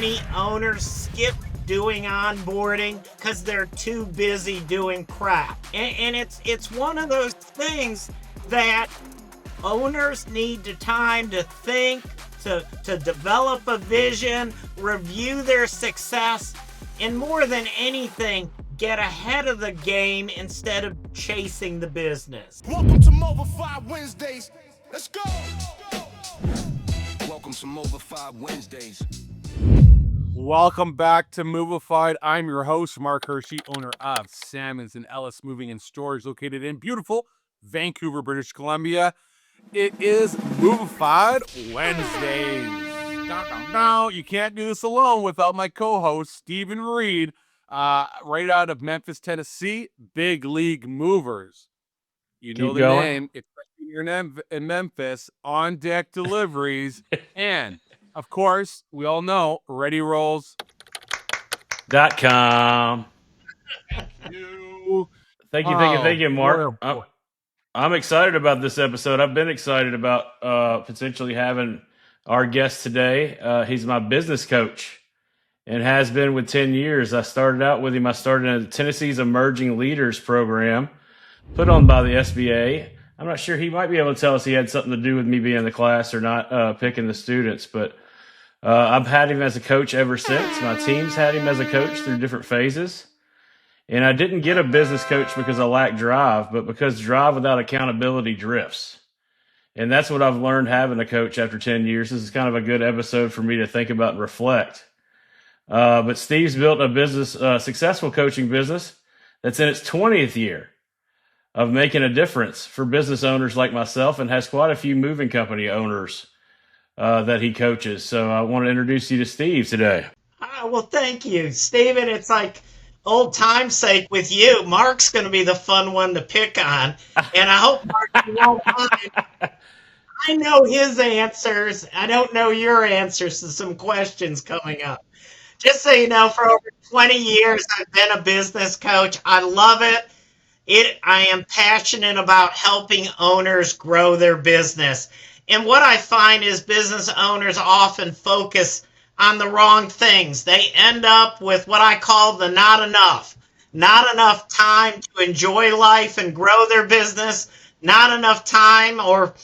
many owners skip doing onboarding because they're too busy doing crap. And it's one of those things that owners need the time to think, to develop a vision, review their success, and more than anything, get ahead of the game instead of chasing the business. Welcome to Movified Wednesdays. Let's go. Welcome to Movified Wednesdays. Welcome back to Movified. I'm your host, Mark Hirschi, owner of Salmons and Ellis Moving and Storage, located in beautiful Vancouver, British Columbia. It is Movified Wednesdays. Now, you can't do this alone without my co-host, Stephen Reed, right out of Memphis, Tennessee, Big League Movers. You know the name. It's right here in Memphis, on deck deliveries, and of course, we all know ReadyRolls.com. Thank you, Mark. I'm excited about this episode. I've been excited about potentially having our guest today. He's my business coach and has been with 10 years. I started out with him. I started in Tennessee's Emerging Leaders program put on by the SBA. I'm not sure, he might be able to tell us he had something to do with me being in the class or not picking the students, but I've had him as a coach ever since. My team's had him as a coach through different phases. And I didn't get a business coach because I lack drive, but because drive without accountability drifts. And that's what I've learned having a coach after 10 years. This is kind of a good episode for me to think about and reflect. But Steve's built a business, successful coaching business that's in its 20th year of making a difference for business owners like myself, and has quite a few moving company owners that he coaches. So I want to introduce you to Steve today. Well, thank you, Stephen. It's like old time's sake with you. Mark's going to be the fun one to pick on, and I hope Mark, you won't mind. I know his answers. I don't know your answers to some questions coming up. Just so you know, for over 20 years, I've been a business coach. I love it. I am passionate about helping owners grow their business. And what I find is business owners often focus on the wrong things. They end up with what I call the not enough time to enjoy life and grow their business, not enough time or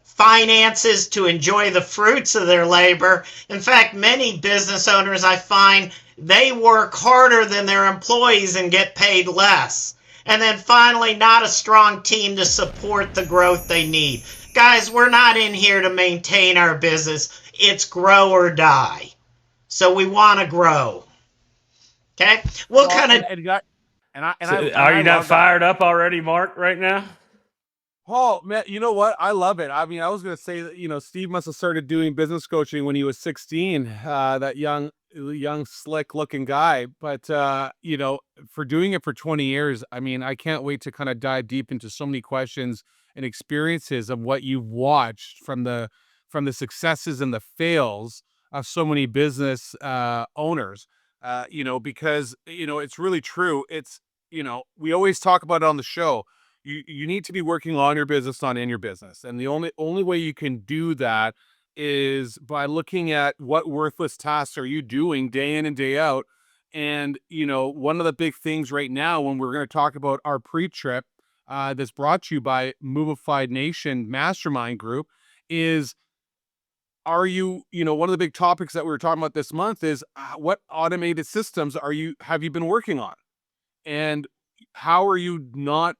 finances to enjoy the fruits of their labor. In fact, many business owners, I find, they work harder than their employees and get paid less. And then finally, not a strong team to support the growth they need. Guys, we're not in here to maintain our business. It's grow or die. So we want to grow. Okay? What kind of... Are you not fired up already, Mark, right now? Oh, man, you know what? I love it. I mean, I was going to say that, Steve must have started doing business coaching when he was 16, that young, slick looking guy. But, for doing it for 20 years, I mean, I can't wait to kind of dive deep into so many questions and experiences of what you've watched from the successes and the fails of so many business owners, because, it's really true. It's, we always talk about it on the show. You need to be working on your business, not in your business. And the only way you can do that is by looking at what worthless tasks are you doing day in and day out. And, one of the big things right now, when we're going to talk about our pre-trip that's brought to you by Movified Nation Mastermind Group, is, one of the big topics that we were talking about this month is what automated systems have you been working on? And how are you not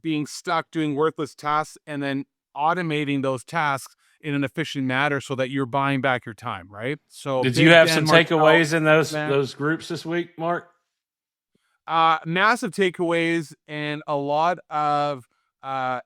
being stuck doing worthless tasks and then automating those tasks in an efficient manner so that you're buying back your time, right? So did you have some takeaways in those groups this week, Mark? Massive takeaways and a lot of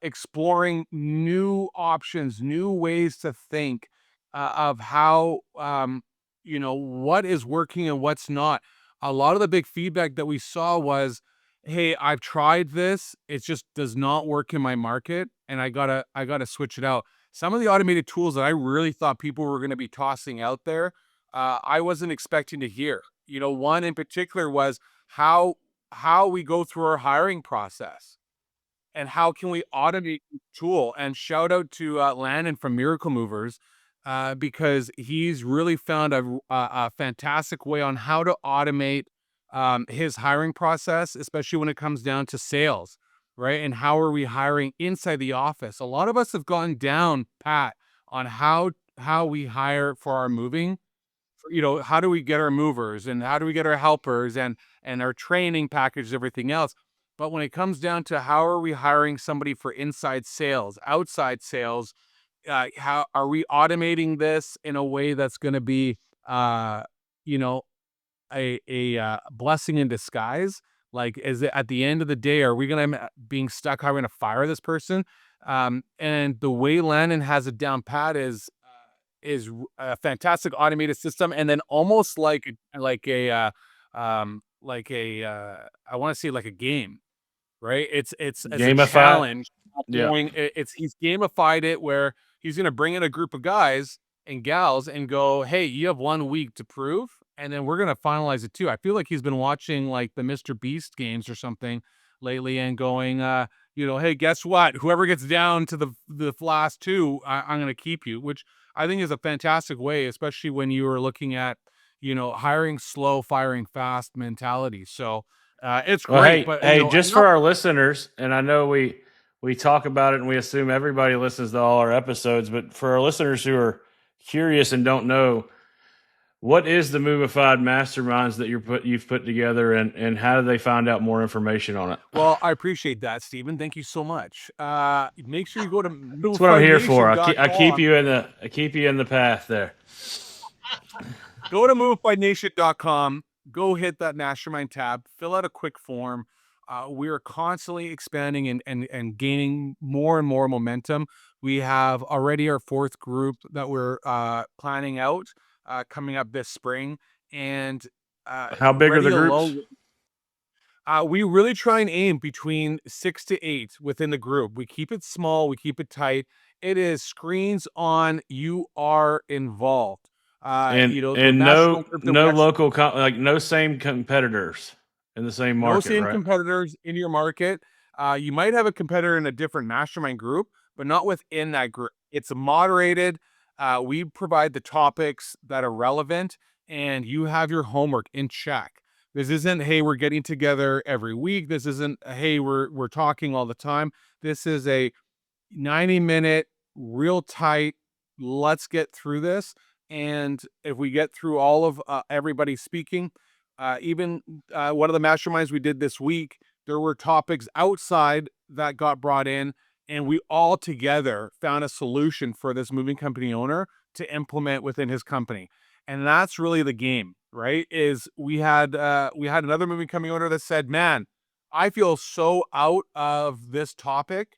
exploring new options, new ways to think of how, what is working and what's not. A lot of the big feedback that we saw was, hey, I've tried this. It just does not work in my market, and I gotta switch it out. Some of the automated tools that I really thought people were going to be tossing out there, I wasn't expecting to hear. One in particular was how we go through our hiring process, and how can we automate the tool. And shout out to Landon from Miracle Movers. because he's really found a fantastic way on how to automate his hiring process, especially when it comes down to sales, right? And how are we hiring inside the office? A lot of us have gone down pat on how we hire for our moving. How do we get our movers and how do we get our helpers and our training package, everything else. But when it comes down to how are we hiring somebody for inside sales, outside sales, how are we automating this in a way that's going to be, you know, a blessing in disguise? Like, is it at the end of the day, are we going to being stuck? How are we going to fire this person? And the way Landon has it down pat is a fantastic automated system, and then almost I want to say like a game, right? It's as a Gamify. challenge. Yeah. He's gamified it where he's going to bring in a group of guys and gals and go, hey, you have 1 week to prove, and then we're going to finalize it too. I feel like he's been watching like the Mr. Beast games or something lately and going, hey, guess what? Whoever gets down to the last two, I'm going to keep you, which I think is a fantastic way, especially when you are looking at, hiring slow, firing fast mentality. So it's Well, great. But just for our listeners, and I know we talk about it and we assume everybody listens to all our episodes, but for our listeners who are curious and don't know, what is the Movified Masterminds that you've put together, and how do they find out more information on it? Well, I appreciate that, Stephen. Thank you so much. Make sure you go to That's what I'm here for. I keep you in the path there. Go to movifiednation.com. Go hit that Mastermind tab. Fill out a quick form. We are constantly expanding and gaining more and more momentum. We have already our 4th group that we're planning out coming up this spring. And how big are the groups? We really try and aim between 6 to 8 within the group. We keep it small. We keep it tight. It is screens on. You are involved. And no local, no same competitors in the same market. No same right? competitors in your market. You might have a competitor in a different mastermind group, but not within that group. It's moderated. We provide the topics that are relevant, and you have your homework in check. This isn't, hey, we're getting together every week. This isn't, hey, we're talking all the time. This is a 90-minute, real tight, let's get through this. And if we get through all of everybody speaking, even one of the masterminds we did this week, there were topics outside that got brought in, and we all together found a solution for this moving company owner to implement within his company. And that's really the game, right? Is we had another moving company owner that said, man, I feel so out of this topic.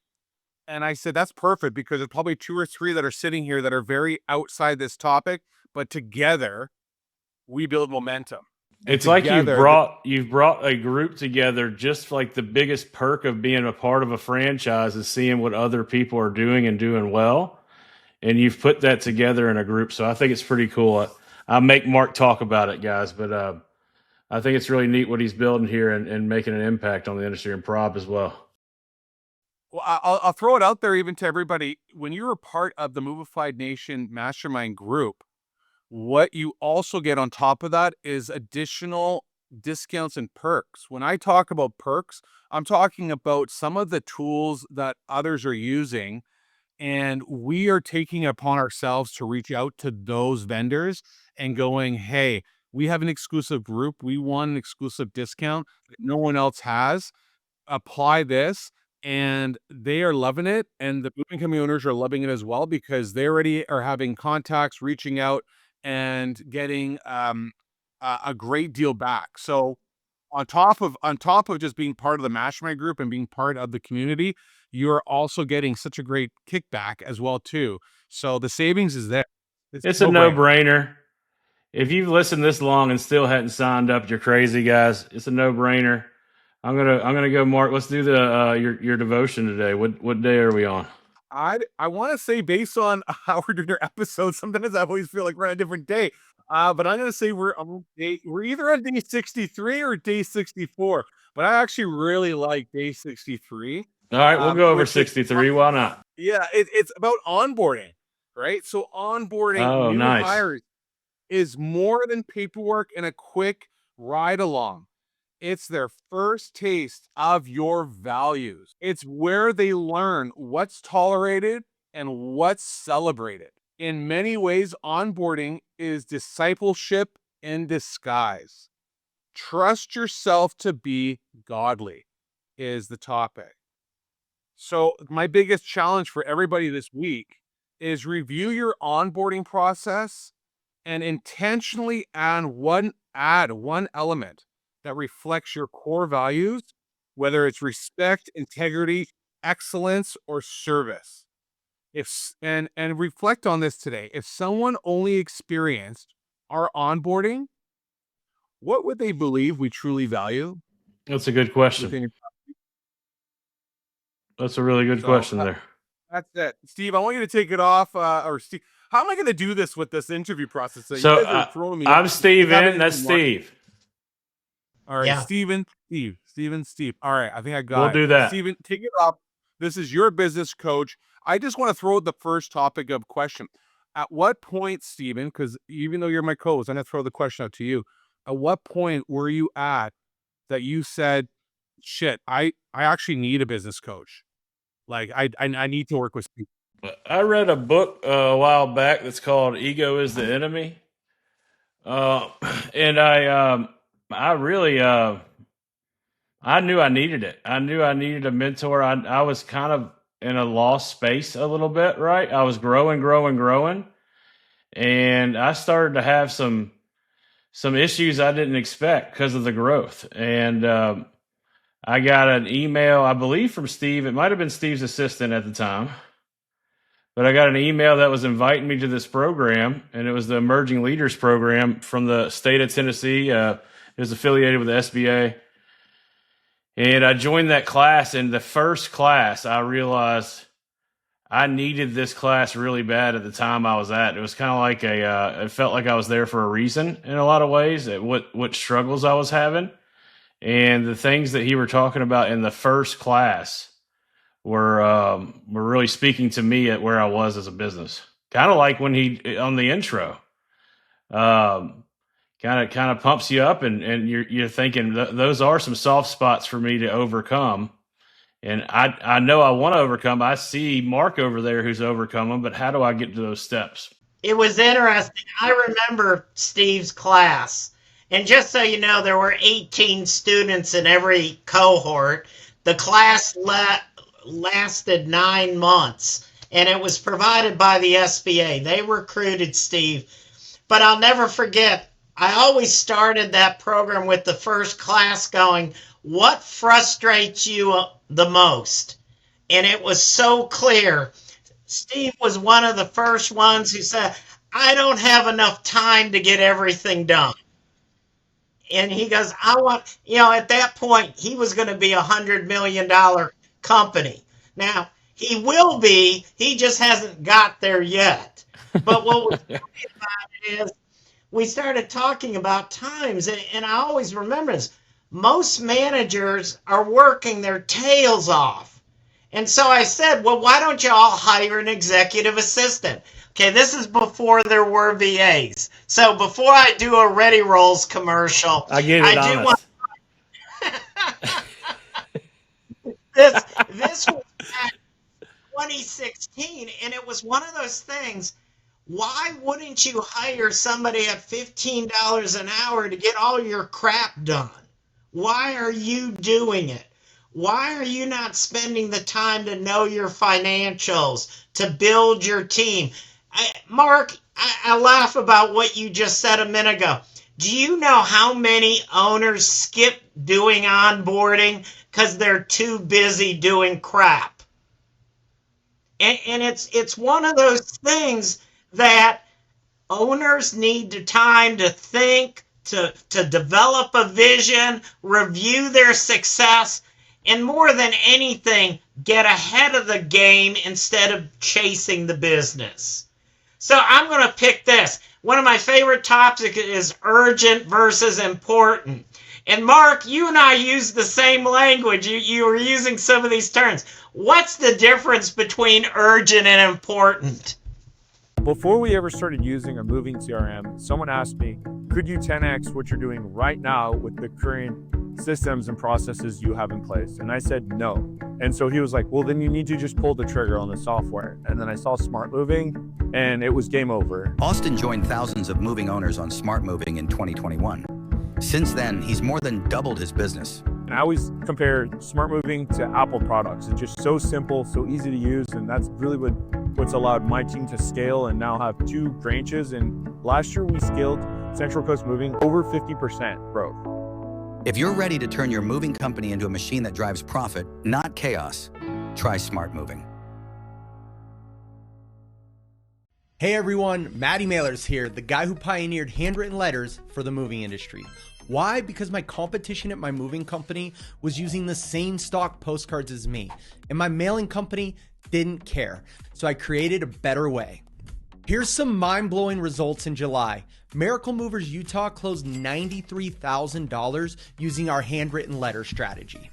And I said, that's perfect, because there's probably 2 or 3 that are sitting here that are very outside this topic, but together we build momentum. It's like you've brought a group together. Just like the biggest perk of being a part of a franchise is seeing what other people are doing and doing well. And you've put that together in a group. So I think it's pretty cool. I'll make Mark talk about it, guys, but I think it's really neat what he's building here and making an impact on the industry and Prob as well. Well, I'll throw it out there even to everybody. When you're a part of the Movified Nation Mastermind group, what you also get on top of that is additional discounts and perks. When I talk about perks, I'm talking about some of the tools that others are using, and we are taking upon ourselves to reach out to those vendors and going, hey, we have an exclusive group. We want an exclusive discount that no one else has. Apply this. And they are loving it. And the moving company owners are loving it as well, because they already are having contacts, reaching out and getting a great deal back. So on top of just being part of the Mastermind group and being part of the community, you're also getting such a great kickback as well too. So the savings is there. It's a no-brainer. If you've listened this long and still hadn't signed up, you're crazy, guys. It's a no-brainer. I'm gonna go, Mark. Let's do the your devotion today. What day are we on? I want to say, based on how we're doing our episodes, sometimes I always feel like we're on a different day. But I'm gonna say we're either on day 63 or day 64. But I actually really like day 63. All right, we'll go over 63. Why not? Yeah, it's about onboarding, right? So onboarding Oh, new nice. hires is more than paperwork and a quick ride along. It's their first taste of your values. It's where they learn what's tolerated and what's celebrated. In many ways, onboarding is discipleship in disguise. Trust yourself to be godly is the topic. So my biggest challenge for everybody this week is review your onboarding process and intentionally add one element that reflects your core values, whether it's respect, integrity, excellence, or service. And reflect on this today. If someone only experienced our onboarding, what would they believe we truly value That's a good question. within? That's a really good question there. That's it. Steve, I want you to take it off. Or Steve, how am I going to do this with this interview process? So you guys are throwing me. I'm Steven. That's Steve. All right, Yeah. Steve. All right, I think I got it. We'll do that. Steven, take it up. This is your business coach. I just want to throw out the first topic of question. At what point, Steven, because even though you're my co-host, I'm going to throw the question out to you. At what point were you at that you said, shit, I actually need a business coach? Like, I need to work with people. I read a book a while back that's called "Ego is the Enemy," and I really I knew I needed it. I knew I needed a mentor. I was kind of in a lost space a little bit, right? I was growing, and I started to have some issues I didn't expect because of the growth. And I got an email, I believe, from Steve. It might have been Steve's assistant at the time. But I got an email that was inviting me to this program, and it was the Emerging Leaders Program from the state of Tennessee. It was affiliated with the SBA. And I joined that class, and the first class, I realized I needed this class really bad at the time I was at. It was kind of like it felt like I was there for a reason in a lot of ways, at what struggles I was having. And the things that he were talking about in the first class were really speaking to me at where I was as a business. Kind of like when he, on the intro, kind of pumps you up, and you're thinking those are some soft spots for me to overcome. And I know I want to overcome. I see Mark over there who's overcome them, but how do I get to those steps? It was interesting. I remember Steve's class. And just so you know, there were 18 students in every cohort. The class lasted 9 months, and it was provided by the SBA. They recruited Steve. But I'll never forget, I always started that program with the first class going, what frustrates you the most? And it was so clear. Steve was one of the first ones who said, I don't have enough time to get everything done. And he goes, I want, at that point, he was going to be $100 million company. Now, he will be, he just hasn't got there yet. But what was funny about it is we started talking about times, and I always remember this. Most managers are working their tails off. And so I said, well, why don't you all hire an executive assistant? Okay, this is before there were VAs. So before I do a Ready Rolls commercial, I get it. I do want this was at 2016, and it was one of those things. Why wouldn't you hire somebody at $15 an hour to get all your crap done? Why are you doing it? Why are you not spending the time to know your financials, to build your team? Mark, I laugh about what you just said a minute ago. Do you know how many owners skip doing onboarding because they're too busy doing crap? And it's one of those things that owners need the time to think, to develop a vision, review their success, and more than anything, get ahead of the game instead of chasing the business. So I'm going to pick this. One of my favorite topics is urgent versus important. And Mark, you and I use the same language. You were using some of these terms. What's the difference between urgent and important? Before we ever started using a moving CRM, someone asked me, could you 10x what you're doing right now with the current systems and processes you have in place? And I said no. And so he was like, well, then you need to just pull the trigger on the software. And then I saw Smart Moving and it was game over. Austin joined thousands of moving owners on Smart Moving in 2021. Since then, he's more than doubled his business. And I always compare Smart Moving to Apple products. It's just so simple, so easy to use. And that's really what's allowed my team to scale and now have 2 branches. And last year we scaled Central Coast Moving over 50% growth. If you're ready to turn your moving company into a machine that drives profit, not chaos, try Smart Moving. Hey everyone, Matty Mailers here, the guy who pioneered handwritten letters for the moving industry. Why? Because my competition at my moving company was using the same stock postcards as me, and my mailing company didn't care. So I created a better way. Here's some mind-blowing results in July. Miracle Movers Utah closed $93,000 using our handwritten letter strategy.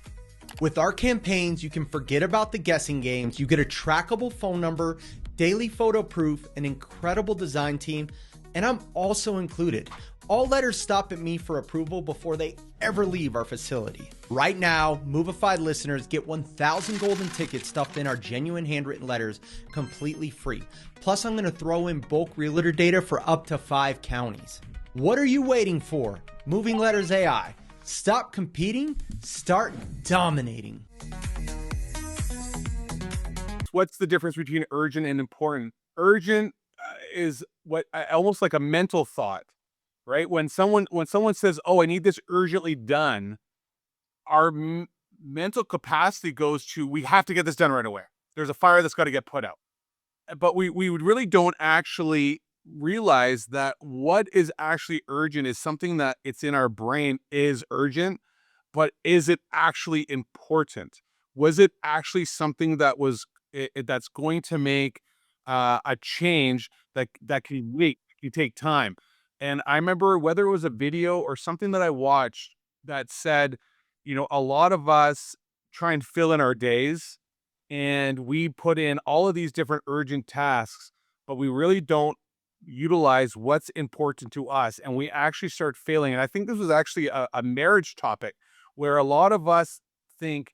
With our campaigns, you can forget about the guessing games. You get a trackable phone number, daily photo proof, an incredible design team, and I'm also included. All letters stop at me for approval before they ever leave our facility. Right now, Movified listeners get 1,000 golden tickets stuffed in our genuine handwritten letters completely free. Plus, I'm going to throw in bulk realtor data for up to 5 counties. What are you waiting for? Moving Letters AI. Stop competing, start dominating. What's the difference between urgent and important? Urgent is what almost like a mental thought, right? When someone says, "Oh, I need this urgently done," our mental capacity goes to, we have to get this done right away. There's a fire that's got to get put out. But we really don't actually realize that what is actually urgent is something that it's in our brain is urgent, but is it actually important? Was it actually something that was that's going to make a change that can wait, can take time? And I remember whether it was a video or something that I watched that said, a lot of us try and fill in our days and we put in all of these different urgent tasks, but we really don't utilize what's important to us. And we actually start failing. And I think this was actually a marriage topic where a lot of us think,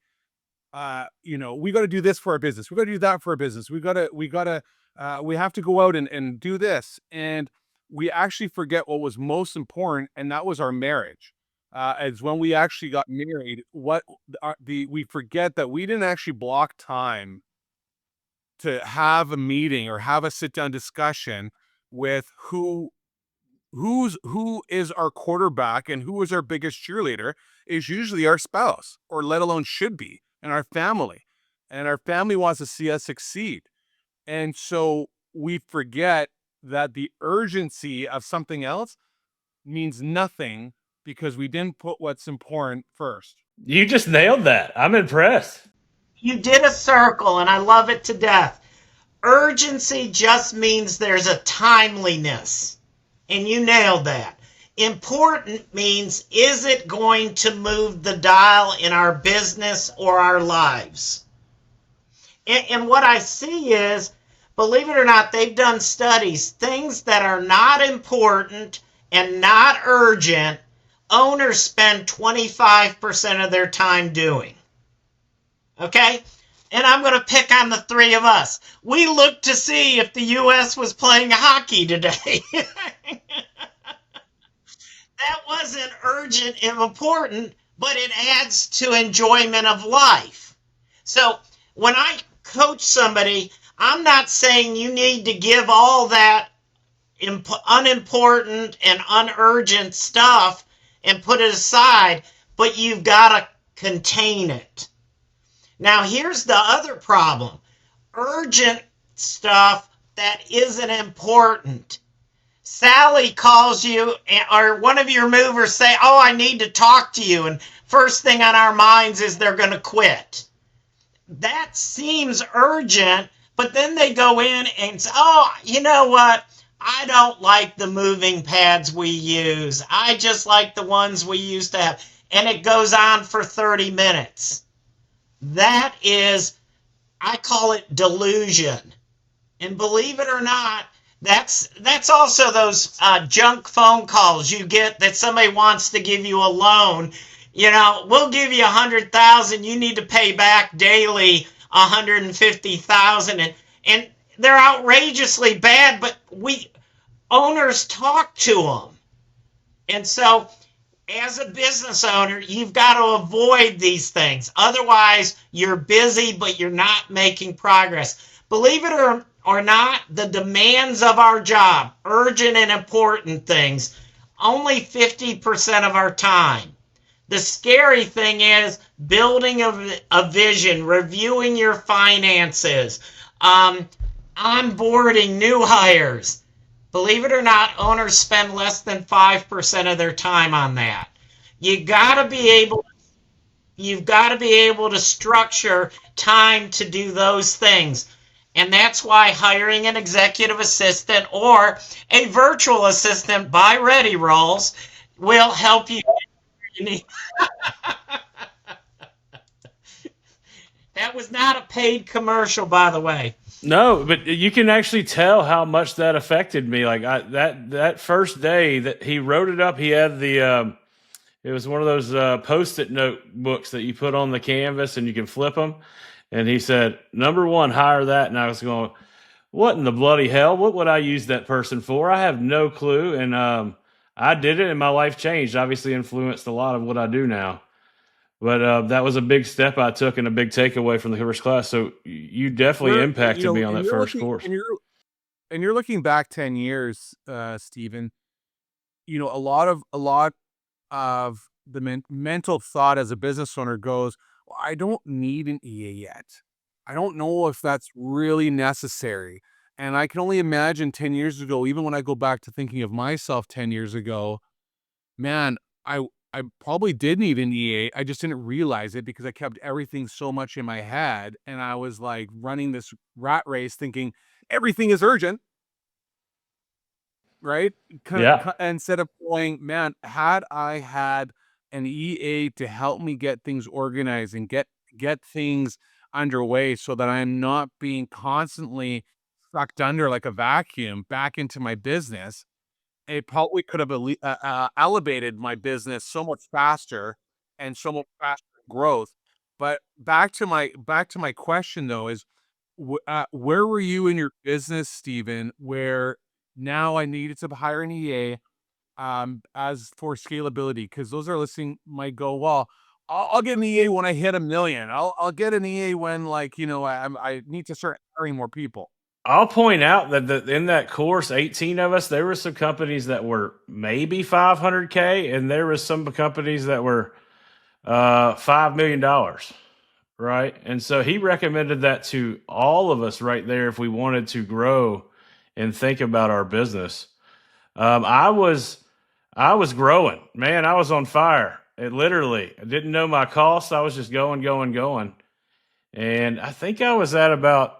we got to do this for our business. We got to do that for our business. We have to go out and do this. And we actually forget what was most important. And that was our marriage. As when we actually got married, we forget that we didn't actually block time to have a meeting or have a sit down discussion with who is our quarterback and who is our biggest cheerleader is usually our spouse, or let alone should be, and our family. And our family wants to see us succeed. And so we forget that the urgency of something else means nothing because we didn't put what's important first. You just nailed that. I'm impressed. You did a circle, and I love it to death. Urgency just means there's a timeliness, and you nailed that. Important means, is it going to move the dial in our business or our lives? And what I see is, believe it or not, they've done studies. Things that are not important and not urgent, owners spend 25% of their time doing. Okay? And I'm going to pick on the 3 of us. We looked to see if the U.S. was playing hockey today. That wasn't urgent and important, but it adds to enjoyment of life. So when I coach somebody, I'm not saying you need to give all that unimportant and unurgent stuff and put it aside, but you've got to contain it. Now, here's the other problem. Urgent stuff that isn't important. Sally calls you, or one of your movers say, "Oh, I need to talk to you." And first thing on our minds is they're going to quit. That seems urgent, but then they go in and say, "Oh, you know what? I don't like the moving pads we use. I just like the ones we used to have." And it goes on for 30 minutes. That is, I call it delusion. And believe it or not, That's also those junk phone calls you get that somebody wants to give you a loan. We'll give you 100,000. You need to pay back daily 150,000, and they're outrageously bad. But we owners talk to them, and so as a business owner, you've got to avoid these things. Otherwise, you're busy, but you're not making progress. Believe it or not, the demands of our job, urgent and important things, only 50% of our time. The scary thing is building a vision, reviewing your finances, onboarding new hires. Believe it or not, owners spend less than 5% of their time on that. You've got to be able to structure time to do those things. And that's why hiring an executive assistant or a virtual assistant by Ready Rolls will help you. That was not a paid commercial, by the way. No, but you can actually tell how much that affected me. Like that first day that he wrote it up, he had the it was one of those Post-it note books that you put on the canvas and you can flip them. And he said, number one, hire that. And I was going, what in the bloody hell? What would I use that person for? I have no clue. And I did it and my life changed. Obviously influenced a lot of what I do now. But that was a big step I took and a big takeaway from the first class. So you definitely impacted me on that first course. And you're looking back 10 years, Stephen, a lot of the mental thought as a business owner goes, well, I don't need an EA yet. I don't know if that's really necessary. And I can only imagine 10 years ago, even when I go back to thinking of myself 10 years ago, man, I probably did need an EA. I just didn't realize it because I kept everything so much in my head. And I was like running this rat race thinking everything is urgent. Right? Yeah. Instead of going, man, had I had an EA to help me get things organized and get things underway so that I'm not being constantly sucked under like a vacuum back into my business, it probably could have elevated my business so much faster and so much faster growth. But back to my question though is, where were you in your business, Stephen, where now I needed to hire an EA as for scalability? Because those are listening might go, well, I'll get an EA when I hit 1 million. I'll get an EA when I need to start hiring more people. I'll point out that in that course, 18 of us, there were some companies that were maybe 500K, and there was some companies that were $5 million, right? And so he recommended that to all of us right there if we wanted to grow and think about our business. I was growing, man. I was on fire. I didn't know my costs. I was just going. And I think I was at about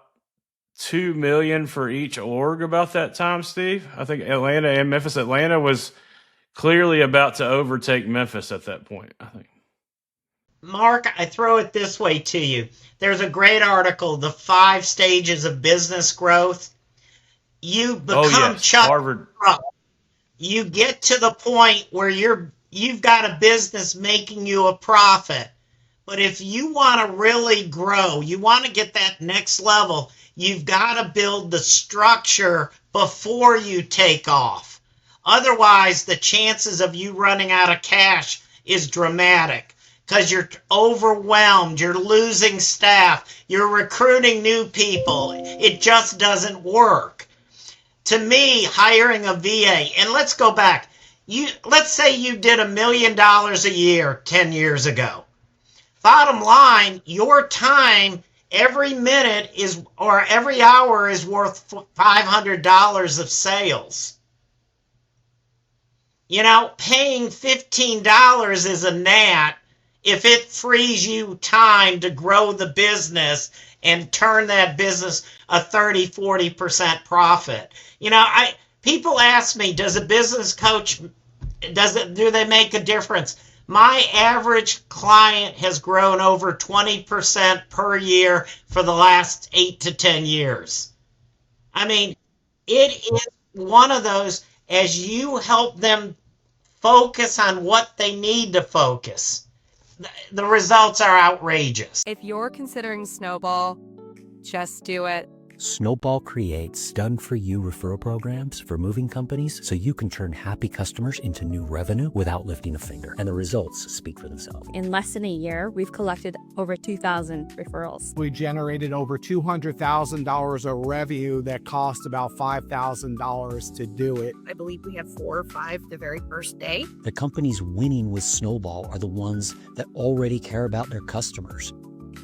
2 million for each org about that time, Steve. I think Atlanta and Memphis. Atlanta was clearly about to overtake Memphis at that point, I think. Mark, I throw it this way to you. There's a great article, The 5 Stages of Business Growth. You become Chuck. Harvard. You get to the point where you've got a business making you a profit. But if you want to really grow, you want to get that next level, you've got to build the structure before you take off. Otherwise, the chances of you running out of cash is dramatic because you're overwhelmed, you're losing staff, you're recruiting new people. It just doesn't work. To me, hiring a VA, and let's go back. Let's say you did $1 million a year 10 years ago. Bottom line, your time every minute every hour is worth $500 of sales. Paying $15 is a gnat if it frees you time to grow the business and turn that business a 30-40% profit. People ask me, does a business coach, do they make a difference? My average client has grown over 20% per year for the last 8 to 10 years. I mean, It is one of those, as you help them focus on what they need to focus, the results are outrageous. If you're considering Snowball, just do it. Snowball creates done-for-you referral programs for moving companies so you can turn happy customers into new revenue without lifting a finger. And the results speak for themselves. In less than a year, we've collected over 2,000 referrals. We generated over $200,000 of revenue that cost about $5,000 to do it. I believe we had 4 or 5 the very first day. The companies winning with Snowball are the ones that already care about their customers.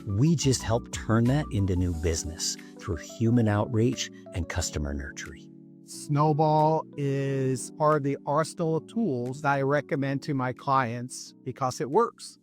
We just help turn that into new business through human outreach and customer nurturing. Snowball is part of the arsenal of tools that I recommend to my clients because it works.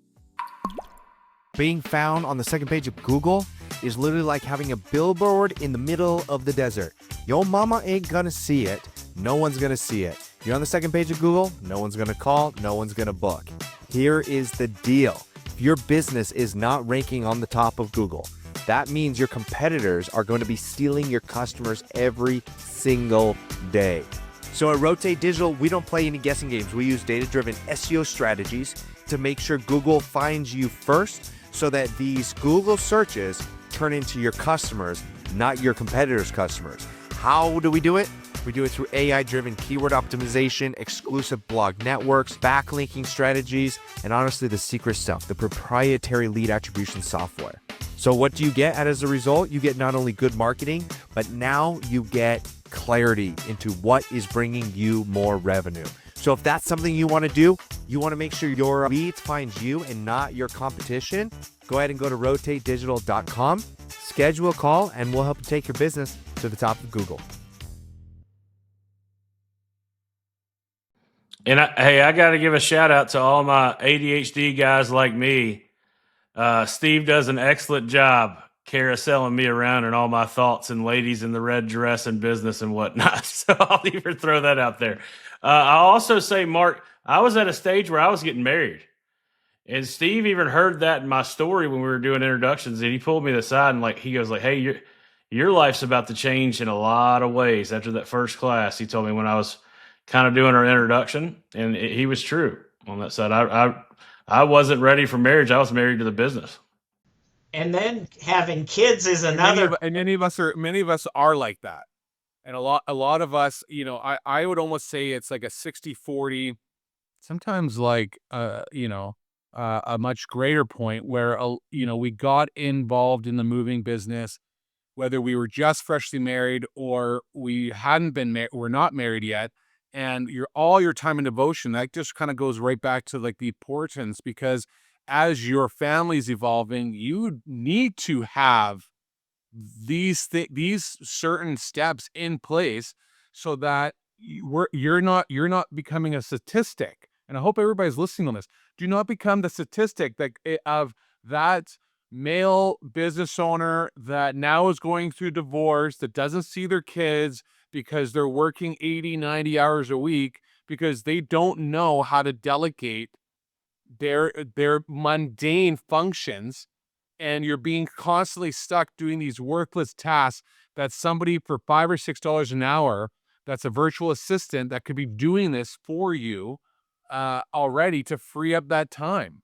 Being found on the second page of Google is literally like having a billboard in the middle of the desert. Your mama ain't gonna see it. No one's gonna see it. You're on the second page of Google, no one's gonna call, no one's gonna book. Here is the deal. If your business is not ranking on the top of Google, that means your competitors are going to be stealing your customers every single day. So at Rotate Digital, we don't play any guessing games. We use data-driven SEO strategies to make sure Google finds you first so that these Google searches turn into your customers, not your competitors' customers. How do we do it? We do it through AI-driven keyword optimization, exclusive blog networks, backlinking strategies, and honestly, the secret stuff, the proprietary lead attribution software. So what do you get as a result? You get not only good marketing, but now you get clarity into what is bringing you more revenue. So if that's something you want to do, you want to make sure your leads find you and not your competition, go ahead and go to rotatedigital.com, schedule a call, and we'll help you take your business to the top of Google. And I got to give a shout out to all my ADHD guys like me. Steve does an excellent job carouseling me around and all my thoughts and ladies in the red dress and business and whatnot. So I'll even throw that out there. I'll also say, Mark, I was at a stage where I was getting married. And Steve even heard that in my story when we were doing introductions. And he pulled me aside and he goes, hey, your life's about to change in a lot of ways after that first class. He told me when I was kind of doing our introduction, and he was true on that side. I wasn't ready for marriage. I was married to the business. And then having kids is another. And many of us are like that. And a lot of us, I would almost say it's like a 60-40, sometimes a much greater point where, we got involved in the moving business, whether we were just freshly married or we hadn't been we're not married yet. And all your time and devotion, that just kind of goes right back to the importance, because as your family's evolving, you need to have these certain steps in place so that you're not becoming a statistic. And I hope everybody's listening on this. Do not become the statistic of that male business owner that now is going through divorce, that doesn't see their kids because they're working 80, 90 hours a week because they don't know how to delegate their mundane functions, and you're being constantly stuck doing these worthless tasks that somebody for $5 or $6 an hour, that's a virtual assistant that could be doing this for you already to free up that time.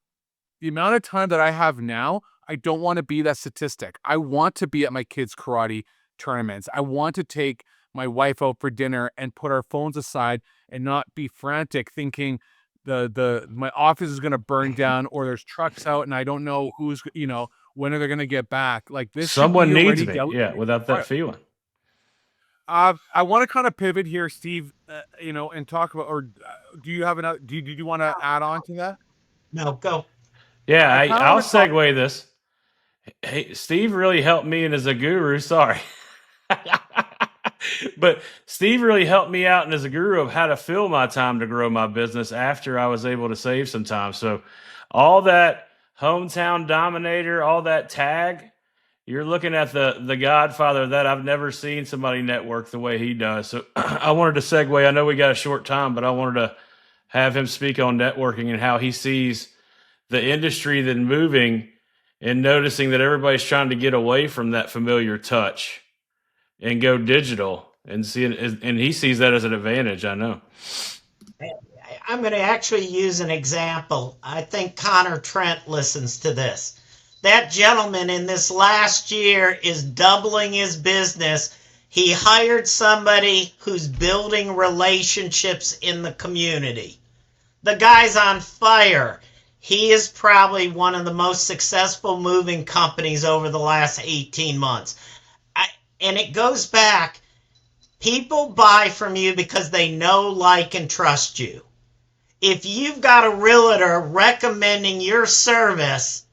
The amount of time that I have now, I don't want to be that statistic. I want to be at my kids' karate tournaments. I want to take my wife out for dinner and put our phones aside and not be frantic thinking my office is going to burn down or there's trucks out and I don't know when are they going to get back. This someone needs me, without that feeling. I want to kind of pivot here, Steve, and talk about, or do you have another, do you want to add on to that? No, go. Yeah, I'll segue this. Hey, Steve really helped me and is a guru. Sorry. But Steve really helped me out and is a guru of how to fill my time to grow my business after I was able to save some time. So all that hometown dominator, all that tag, you're looking at the godfather of that. I've never seen somebody network the way he does. So I wanted to segue. I know we got a short time, but I wanted to have him speak on networking and how he sees the industry then moving and noticing that everybody's trying to get away from that familiar touch and go digital. and he sees that as an advantage. I know. I'm going to actually use an example. I think Connor Trent listens to this. That gentleman in this last year is doubling his business. He hired somebody who's building relationships in the community. The guy's on fire. He is probably one of the most successful moving companies over the last 18 months. And it goes back. People buy from you because they know, like, and trust you. If you've got a realtor recommending your service,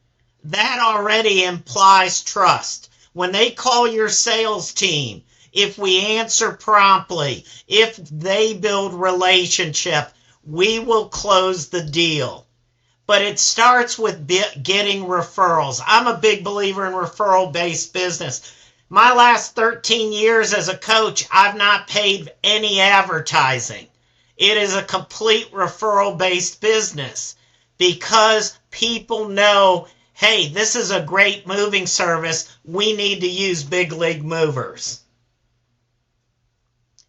that already implies trust. When they call your sales team, if we answer promptly, if they build relationship, we will close the deal. But it starts with getting referrals. I'm a big believer in referral-based business. My last 13 years as a coach, I've not paid any advertising. It is a complete referral-based business because people know, hey, this is a great moving service. We need to use big league movers.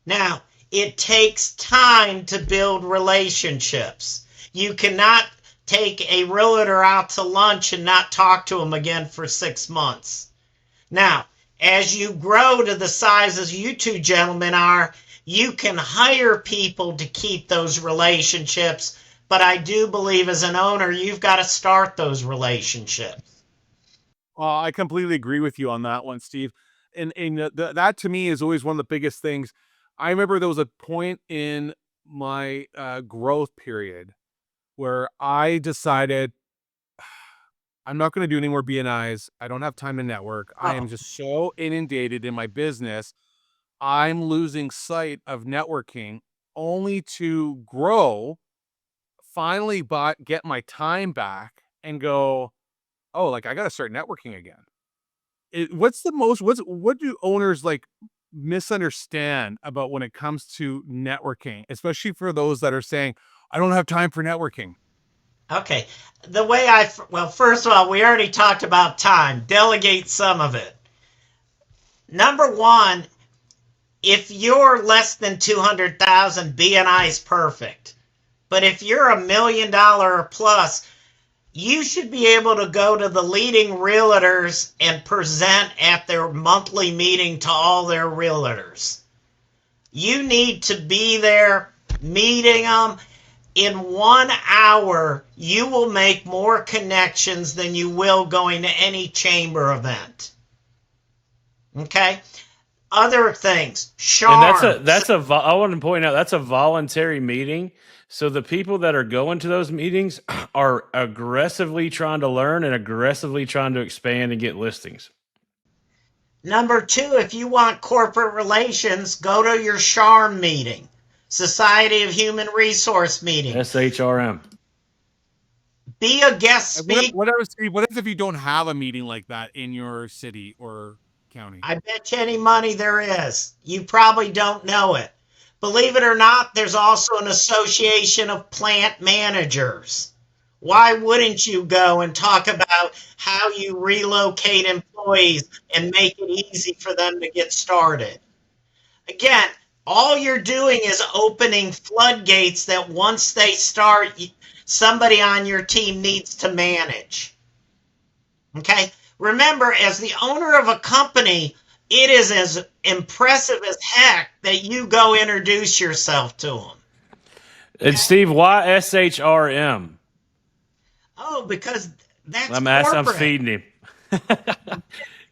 Now, it takes time to build relationships. You cannot take a realtor out to lunch and not talk to him again for 6 months. Now, as you grow to the sizes you two gentlemen are, you can hire people to keep those relationships, but I do believe as an owner, you've got to start those relationships. I completely agree with you on that one, Steve. And that to me is always one of the biggest things. I remember there was a point in my growth period where I decided I'm not going to do any more BNIs. I don't have time to network. I am just so inundated in my business. I'm losing sight of networking, only to grow, finally get my time back and go, oh, like I got to start networking again. What do owners like misunderstand about when it comes to networking, especially for those that are saying, I don't have time for networking? Okay. Well, first of all, we already talked about time. Delegate some of it. Number one, if you're less than 200,000, BNI is perfect. But if you're $1 million or plus, you should be able to go to the leading realtors and present at their monthly meeting to all their realtors. You need to be there meeting them. In 1 hour, you will make more connections than you will going to any chamber event. Okay? Other things, SHRM. And I want to point out that's a voluntary meeting. So the people that are going to those meetings are aggressively trying to learn and aggressively trying to expand and get listings. Number two, if you want corporate relations, go to your SHRM meeting, Society of Human Resource meeting. SHRM. Be a guest speaker. What if you don't have a meeting like that in your city or county? I bet you any money there is. You probably don't know it. Believe it or not, there's also an association of plant managers. Why wouldn't you go and talk about how you relocate employees and make it easy for them to get started? Again, all you're doing is opening floodgates that once they start, somebody on your team needs to manage. Okay? Remember, as the owner of a company, it is as impressive as heck that you go introduce yourself to them. And Steve, why SHRM? Oh, because that's I'm feeding him. I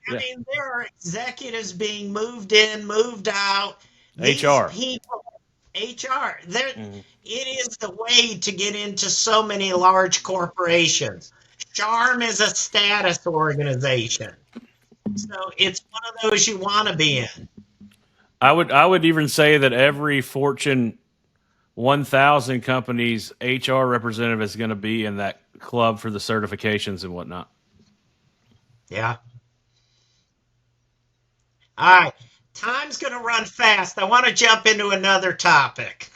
mean, there are executives being moved in, moved out. HR. HR. It is the way to get into so many large corporations. SHRM is a status organization. So it's one of those you want to be in. I would even say that every Fortune 1000 company's HR representative is going to be in that club for the certifications and whatnot. Yeah. All right. Time's going to run fast. I want to jump into another topic.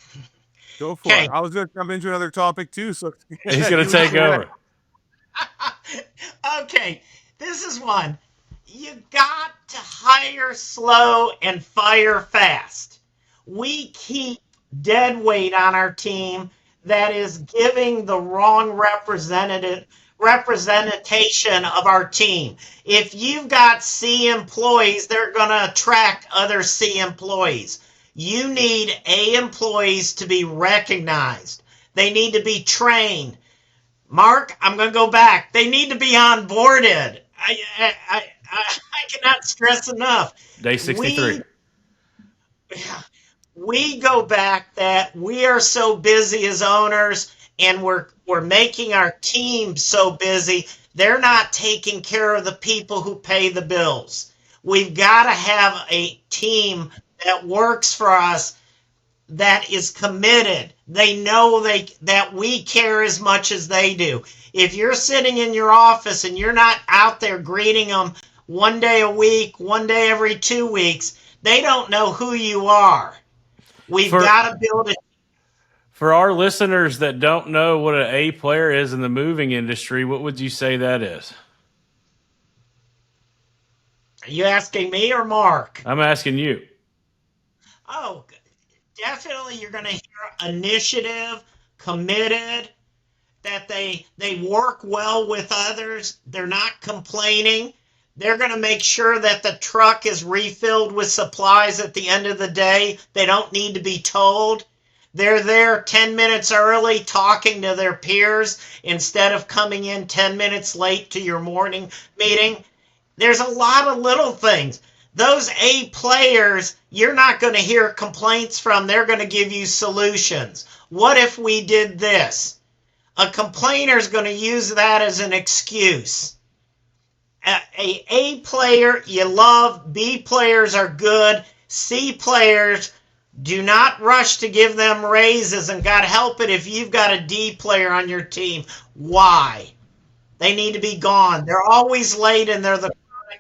Go for it. I was going to jump into another topic too. So he's going to take over. Okay. This is one. You got to hire slow and fire fast. We keep dead weight on our team that is giving the wrong representation of our team. If you've got C employees, they're going to attract other C employees. You need A employees to be recognized. They need to be trained. Mark, I'm going to go back. They need to be onboarded. I cannot stress enough. Day 63. We go back that we are so busy as owners, and we're making our team so busy, they're not taking care of the people who pay the bills. We've got to have a team that works for us, that is committed. They know that we care as much as they do. If you're sitting in your office and you're not out there greeting them one day a week, one day every 2 weeks, they don't know who you are. We've got to build it. For our listeners that don't know what an A player is in the moving industry, what would you say that is? Are you asking me or Mark? I'm asking you. Oh, definitely you're going to hear initiative, committed, that they work well with others. They're not complaining. They're going to make sure that the truck is refilled with supplies at the end of the day. They don't need to be told. They're there 10 minutes early talking to their peers instead of coming in 10 minutes late to your morning meeting. There's a lot of little things. Those A players, you're not going to hear complaints from. They're going to give you solutions. What if we did this? A complainer is going to use that as an excuse. A player you love, B players are good, C players, do not rush to give them raises, and God help it if you've got a D player on your team. Why? They need to be gone. They're always late and they're the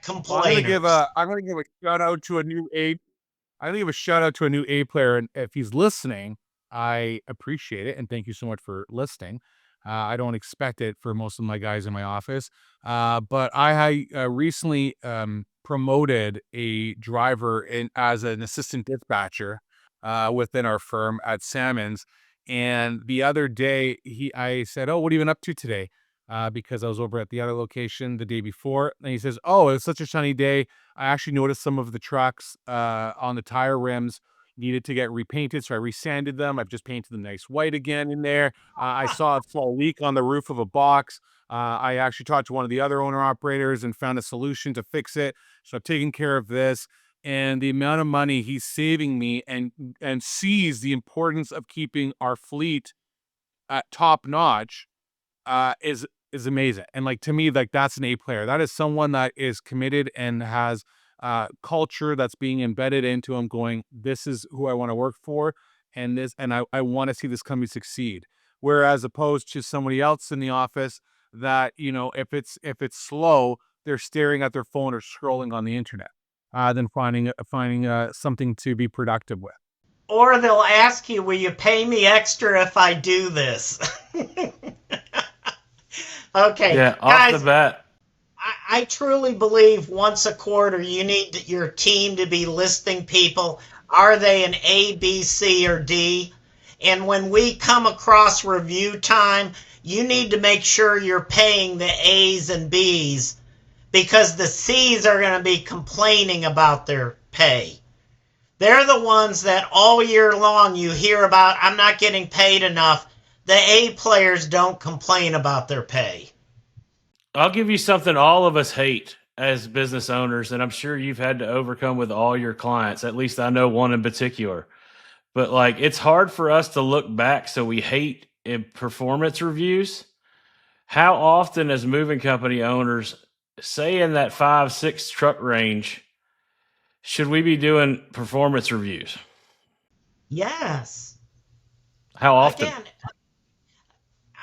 complainers. I'm gonna give a shout out to a new A. I'm gonna give a shout out to a new A player, and if he's listening, I appreciate it and thank you so much for listening. I don't expect it for most of my guys in my office, but I recently promoted a driver as an assistant dispatcher within our firm at Salmon's. And the other day, I said, "Oh, what have you been up to today?" Because I was over at the other location the day before. And he says, "Oh, it's such a sunny day. I actually noticed some of the trucks on the tire rims needed to get repainted, so I resanded them. I've just painted them nice white again in there. I saw a small leak on the roof of a box. I actually talked to one of the other owner-operators and found a solution to fix it. So I've taken care of this." And the amount of money he's saving me, and sees the importance of keeping our fleet at top notch is amazing. And like, to me, like, that's an A player. That is someone that is committed and has culture that's being embedded into him, going, this is who I want to work for, and I want to see this company succeed. Whereas opposed to somebody else in the office that, if it's slow, they're staring at their phone or scrolling on the internet, than finding something to be productive with. Or they'll ask you, will you pay me extra if I do this? Okay. Yeah, guys, off the bat. I truly believe once a quarter you need your team to be listing people. Are they an A, B, C, or D? And when we come across review time, you need to make sure you're paying the A's and B's, because the C's are going to be complaining about their pay. They're the ones that all year long you hear about, "I'm not getting paid enough." The A players don't complain about their pay. I'll give you something all of us hate as business owners, and I'm sure you've had to overcome with all your clients. At least I know one in particular. But like, it's hard for us to look back, so we hate in performance reviews. How often as moving company owners, say in that 5-6 truck range, should we be doing performance reviews? Yes. How often? Again,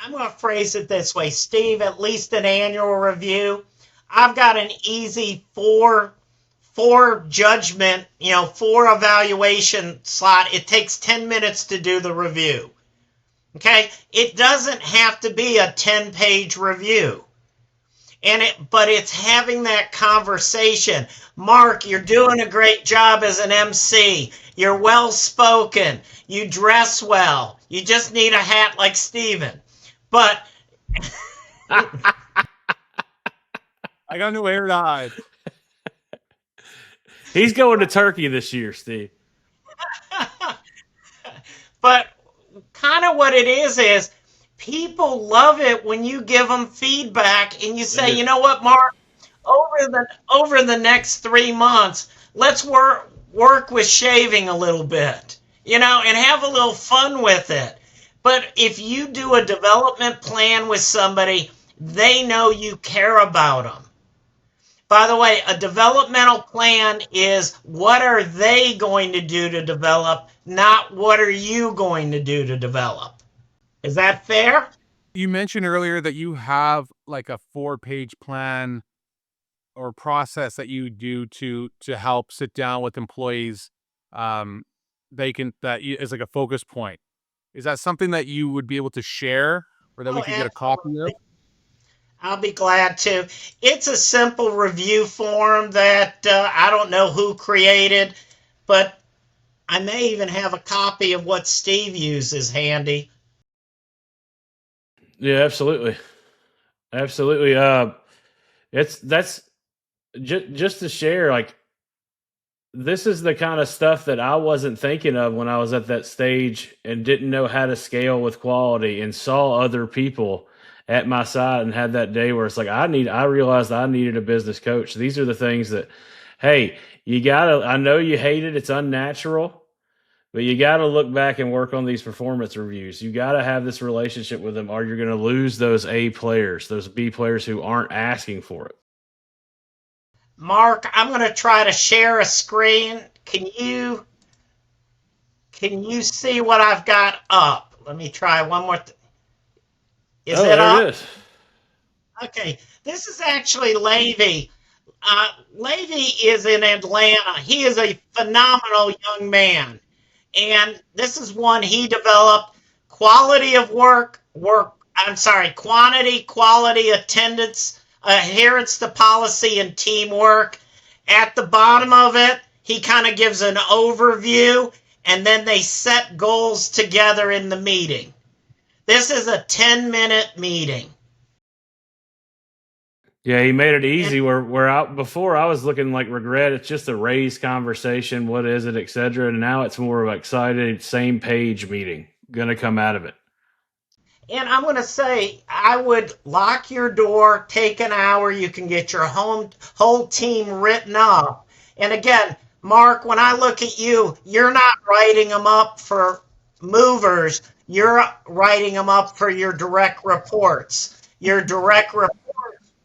I'm going to phrase it this way, Steve, at least an annual review. I've got an easy four judgment, 4 evaluation slot. It takes 10 minutes to do the review. Okay? It doesn't have to be a 10-page review. But it's having that conversation. Mark, you're doing a great job as an MC. You're well spoken. You dress well. You just need a hat like Steven. But I got no hair to hide. He's going to Turkey this year, Steve. But kind of what it is people love it when you give them feedback and you say, you know what, Mark, over the next 3 months, let's work with shaving a little bit, and have a little fun with it. But if you do a development plan with somebody, they know you care about them. By the way, a developmental plan is what are they going to do to develop, not what are you going to do to develop. Is that fair? You mentioned earlier that you have like a 4-page plan or process that you do to help sit down with employees. That is like a focus point. Is that something that you would be able to share, or that we could get a copy of? I'll be glad to. It's a simple review form that I don't know who created, but I may even have a copy of what Steve uses handy. Yeah, absolutely. Absolutely. That's just to share, like, this is the kind of stuff that I wasn't thinking of when I was at that stage and didn't know how to scale with quality, and saw other people at my side and had that day where it's like, I realized I needed a business coach. These are the things that, hey, I know you hate it. It's unnatural, but you got to look back and work on these performance reviews. You got to have this relationship with them, or you're going to lose those A players, those B players who aren't asking for it. Mark, I'm going to try to share a screen. Can you see what I've got up? Let me try one more. Is it there up? It is. Okay, this is actually Levy. Levy is in Atlanta. He is a phenomenal young man. And this is one he developed: quantity, quality, attendance, adherence to policy, and teamwork. At the bottom of it, he kind of gives an overview, and then they set goals together in the meeting. This is a 10-minute meeting. Yeah, he made it easy. Before I was looking like regret. It's just a raised conversation. What is it, etc. And now it's more of an excited, same page meeting going to come out of it. And I'm going to say, I would lock your door, take an hour. You can get your whole team written up. And again, Mark, when I look at you, you're not writing them up for movers. You're writing them up for your direct reports. Your direct reports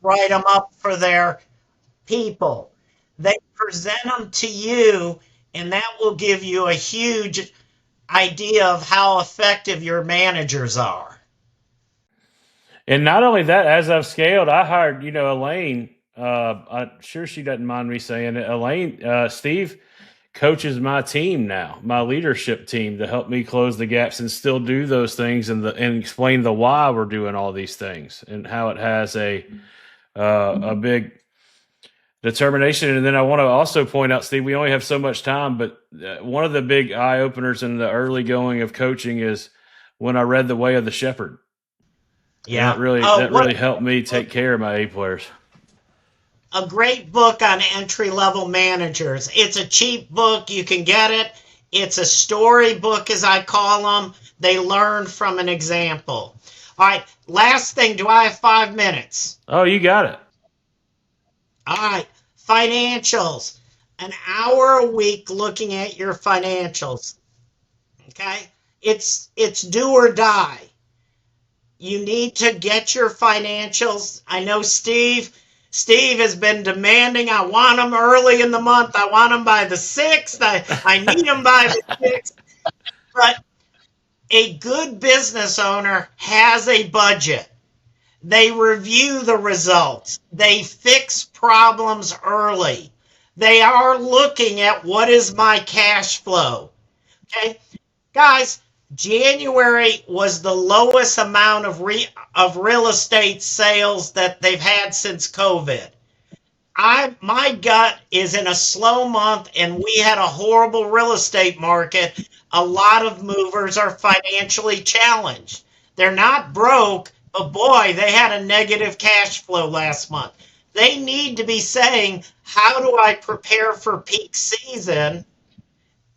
write them up for their people. They present them to you, and that will give you a huge idea of how effective your managers are. And not only that, as I've scaled, I hired, Elaine. I'm sure she doesn't mind me saying it. Elaine, Steve coaches my team now, my leadership team, to help me close the gaps and still do those things and explain the why we're doing all these things and how it has a big determination. And then I want to also point out, Steve, we only have so much time, but one of the big eye openers in the early going of coaching is when I read The Way of the Shepherd. Yeah, that really helped me take care of my A players. A great book on entry-level managers. It's a cheap book. You can get it. It's a story book, as I call them. They learn from an example. All right, last thing. Do I have 5 minutes? Oh, you got it. All right, financials. An hour a week looking at your financials. Okay? It's do or die. You need to get your financials. I know Steve has been demanding, I want them early in the month. I want them by the 6th. I need them by the 6th. But a good business owner has a budget. They review the results. They fix problems early. They are looking at what is my cash flow. Okay? Guys, January was the lowest amount of real estate sales that they've had since COVID. My gut is in a slow month, and we had a horrible real estate market. A lot of movers are financially challenged. They're not broke, but boy, they had a negative cash flow last month. They need to be saying, how do I prepare for peak season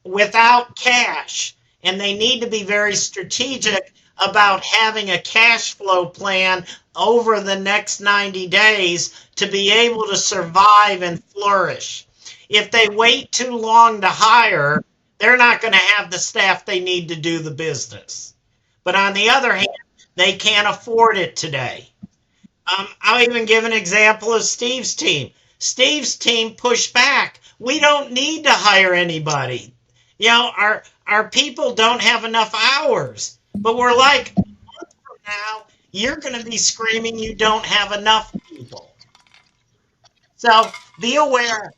without cash? And they need to be very strategic about having a cash flow plan over the next 90 days to be able to survive and flourish. If they wait too long to hire, they're not going to have the staff they need to do the business. But on the other hand, they can't afford it today. I'll even give an example of Steve's team. Steve's team pushed back. We don't need to hire anybody. You know, our people don't have enough hours. But we're like, a month from now, you're going to be screaming you don't have enough people. So be aware,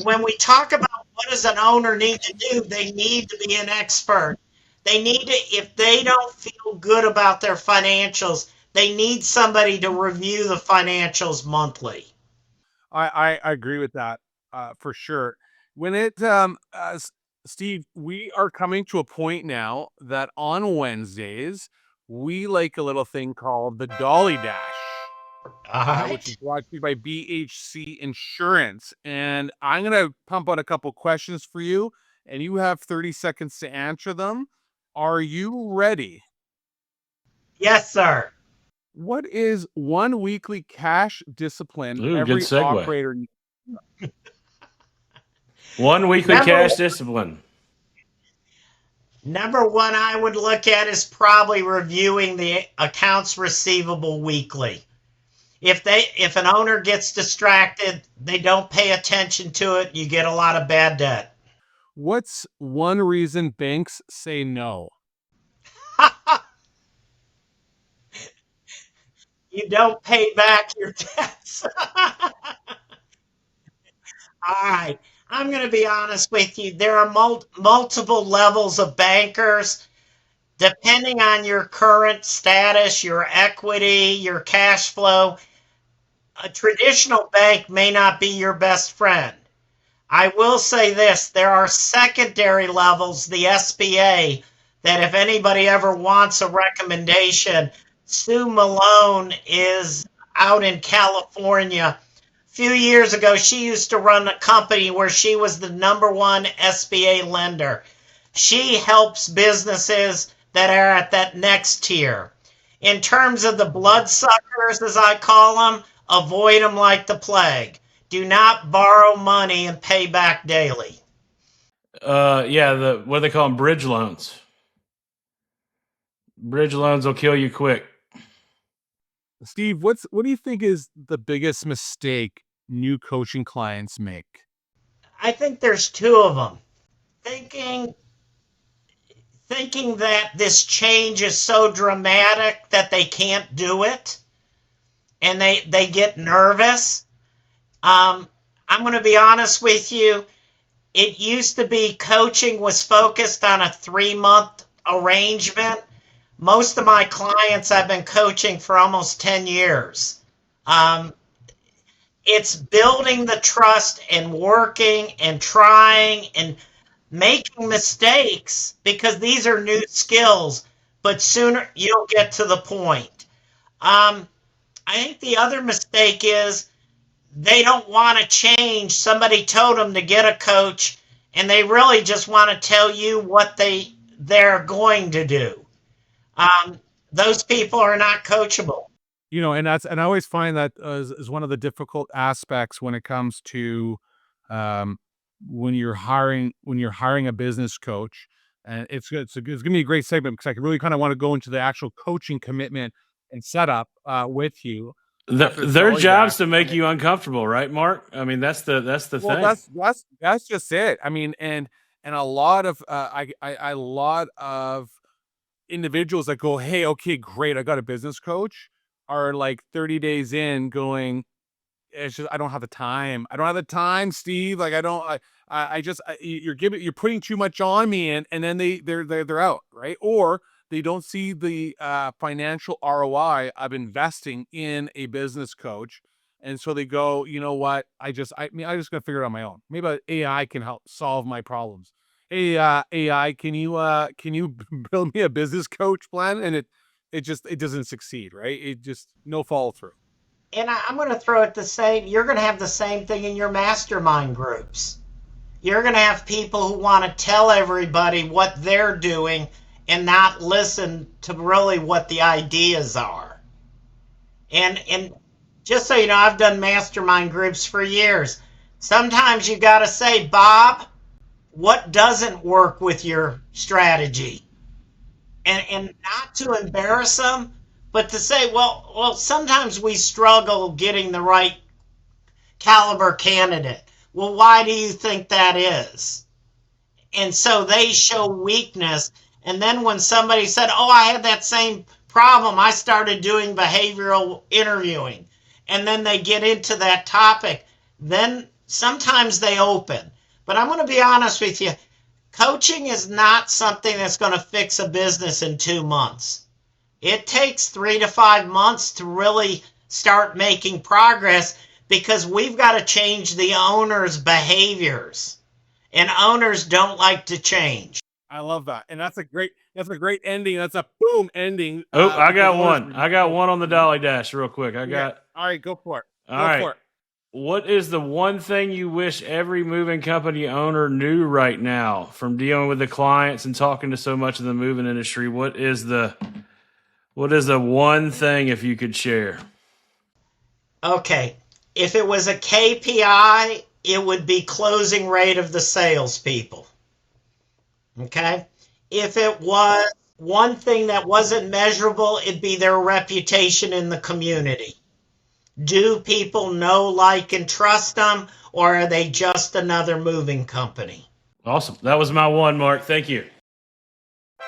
when we talk about what does an owner need to do, they need to be an expert. They need to, if they don't feel good about their financials, they need somebody to review the financials monthly. I agree with that for sure. When Steve, we are coming to a point now that on Wednesdays, we like a little thing called the Dolly Dash, which is brought to you by BHC Insurance. And I'm going to pump out a couple questions for you, and you have 30 seconds to answer them. Are you ready? Yes, sir. What is one weekly cash discipline every operator needs? One weekly cash discipline. Number one I would look at is probably reviewing the accounts receivable weekly. If an owner gets distracted, they don't pay attention to it, you get a lot of bad debt. What's one reason banks say no? You don't pay back your debts. All right. I'm going to be honest with you. There are multiple levels of bankers. Depending on your current status, your equity, your cash flow, a traditional bank may not be your best friend. I will say this, there are secondary levels, the SBA, that if anybody ever wants a recommendation, Sue Malone is out in California. A few years ago, she used to run a company where she was the #1 SBA lender. She helps businesses that are at that next tier. In terms of the bloodsuckers, as I call them, avoid them like the plague. Do not borrow money and pay back daily. What do they call them? Bridge loans. Bridge loans will kill you quick. Steve, what do you think is the biggest mistake new coaching clients make? I think there's two of them. Thinking that this change is so dramatic that they can't do it, and they get nervous. I'm going to be honest with you. It used to be coaching was focused on a 3-month arrangement. Most of my clients I've been coaching for almost 10 years. It's building the trust and working and trying and making mistakes, because these are new skills, but sooner you'll get to the point. I think the other mistake is they don't want to change. Somebody told them to get a coach, and they really just want to tell you what they're going to do. Those people are not coachable. You know, and I always find that is one of the difficult aspects when it comes to when you're hiring a business coach. And it's going to be a great segment, because I really kind of want to go into the actual coaching commitment and setup with you. Their job's to make you uncomfortable, right, Mark? I mean, that's the thing. That's just it. I mean, and a lot of a lot of individuals that go, hey, okay, great, I got a business coach, are like 30 days in going, it's just, I don't have the time. I don't have the time, Steve. Like, you're putting too much on me, and then they're out, right? Or they don't see the financial ROI of investing in a business coach. And so they go, you know what? I'm just gonna figure it out on my own. Maybe AI can help solve my problems. Hey, AI, can you build me a business coach plan? And it doesn't succeed, right? It just no follow through. And I'm going to throw it the same. You're going to have the same thing in your mastermind groups. You're going to have people who want to tell everybody what they're doing and not listen to really what the ideas are. And just so you know, I've done mastermind groups for years. Sometimes you got to say, Bob, what doesn't work with your strategy? And not to embarrass them, but to say, well, sometimes we struggle getting the right caliber candidate. Well, why do you think that is? And so they show weakness. And then when somebody said, oh, I had that same problem, I started doing behavioral interviewing. And then they get into that topic. Then sometimes they open. But I'm going to be honest with you. Coaching is not something that's going to fix a business in 2 months. It takes 3 to 5 months to really start making progress because we've got to change the owner's behaviors. And owners don't like to change. I love that. And that's a great ending. That's a boom ending. Oh, I got one. I got one on the Dolly Dash real quick. All right, go for it. All right. What is the one thing you wish every moving company owner knew right now from dealing with the clients and talking to so much of the moving industry? What is the one thing if you could share? Okay. If it was a KPI, it would be closing rate of the salespeople. Okay. If it was one thing that wasn't measurable, it'd be their reputation in the community. Do people know, like, and trust them, or are they just another moving company? Awesome. That was my one, Mark. Thank you.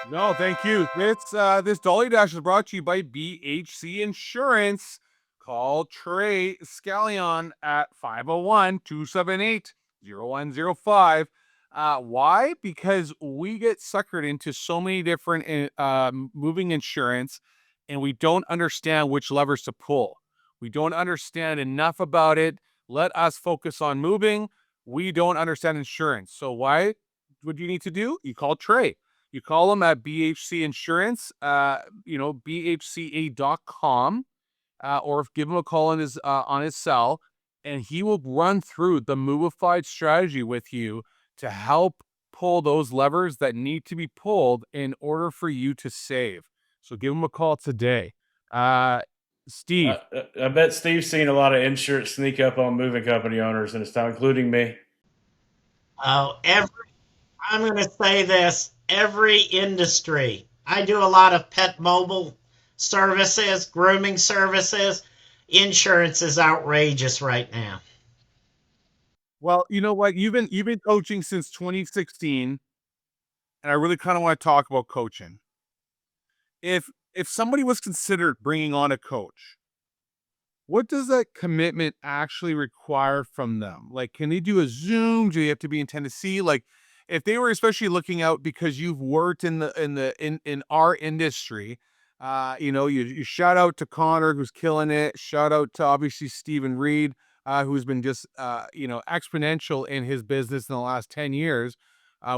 No, thank you. This Dolly Dash is brought to you by BHC Insurance. Call Trey Scallion at 501-278-0105. Why? Because we get suckered into so many different moving insurance, and we don't understand which levers to pull. We don't understand enough about it. Let us focus on moving. We don't understand insurance. So what you need to do? You call Trey. You call him at BHC Insurance, bhca.com, or give him a call on his cell, and he will run through the Movified strategy with you to help pull those levers that need to be pulled in order for you to save. So give him a call today. Steve. I bet Steve's seen a lot of insurance sneak up on moving company owners in his time, including me. I'm going to say this, every industry. I do a lot of pet mobile services, grooming services. Insurance is outrageous right now. Well, you know what? You've been coaching since 2016, and I really kind of want to talk about coaching. If somebody was considered bringing on a coach, what does that commitment actually require from them? Like, can they do a Zoom? Do they have to be in Tennessee? Like, if they were especially looking out because you've worked in our industry, you shout out to Connor, who's killing it. Shout out to obviously Stephen Reed, who's been just exponential in his business in the last 10 years,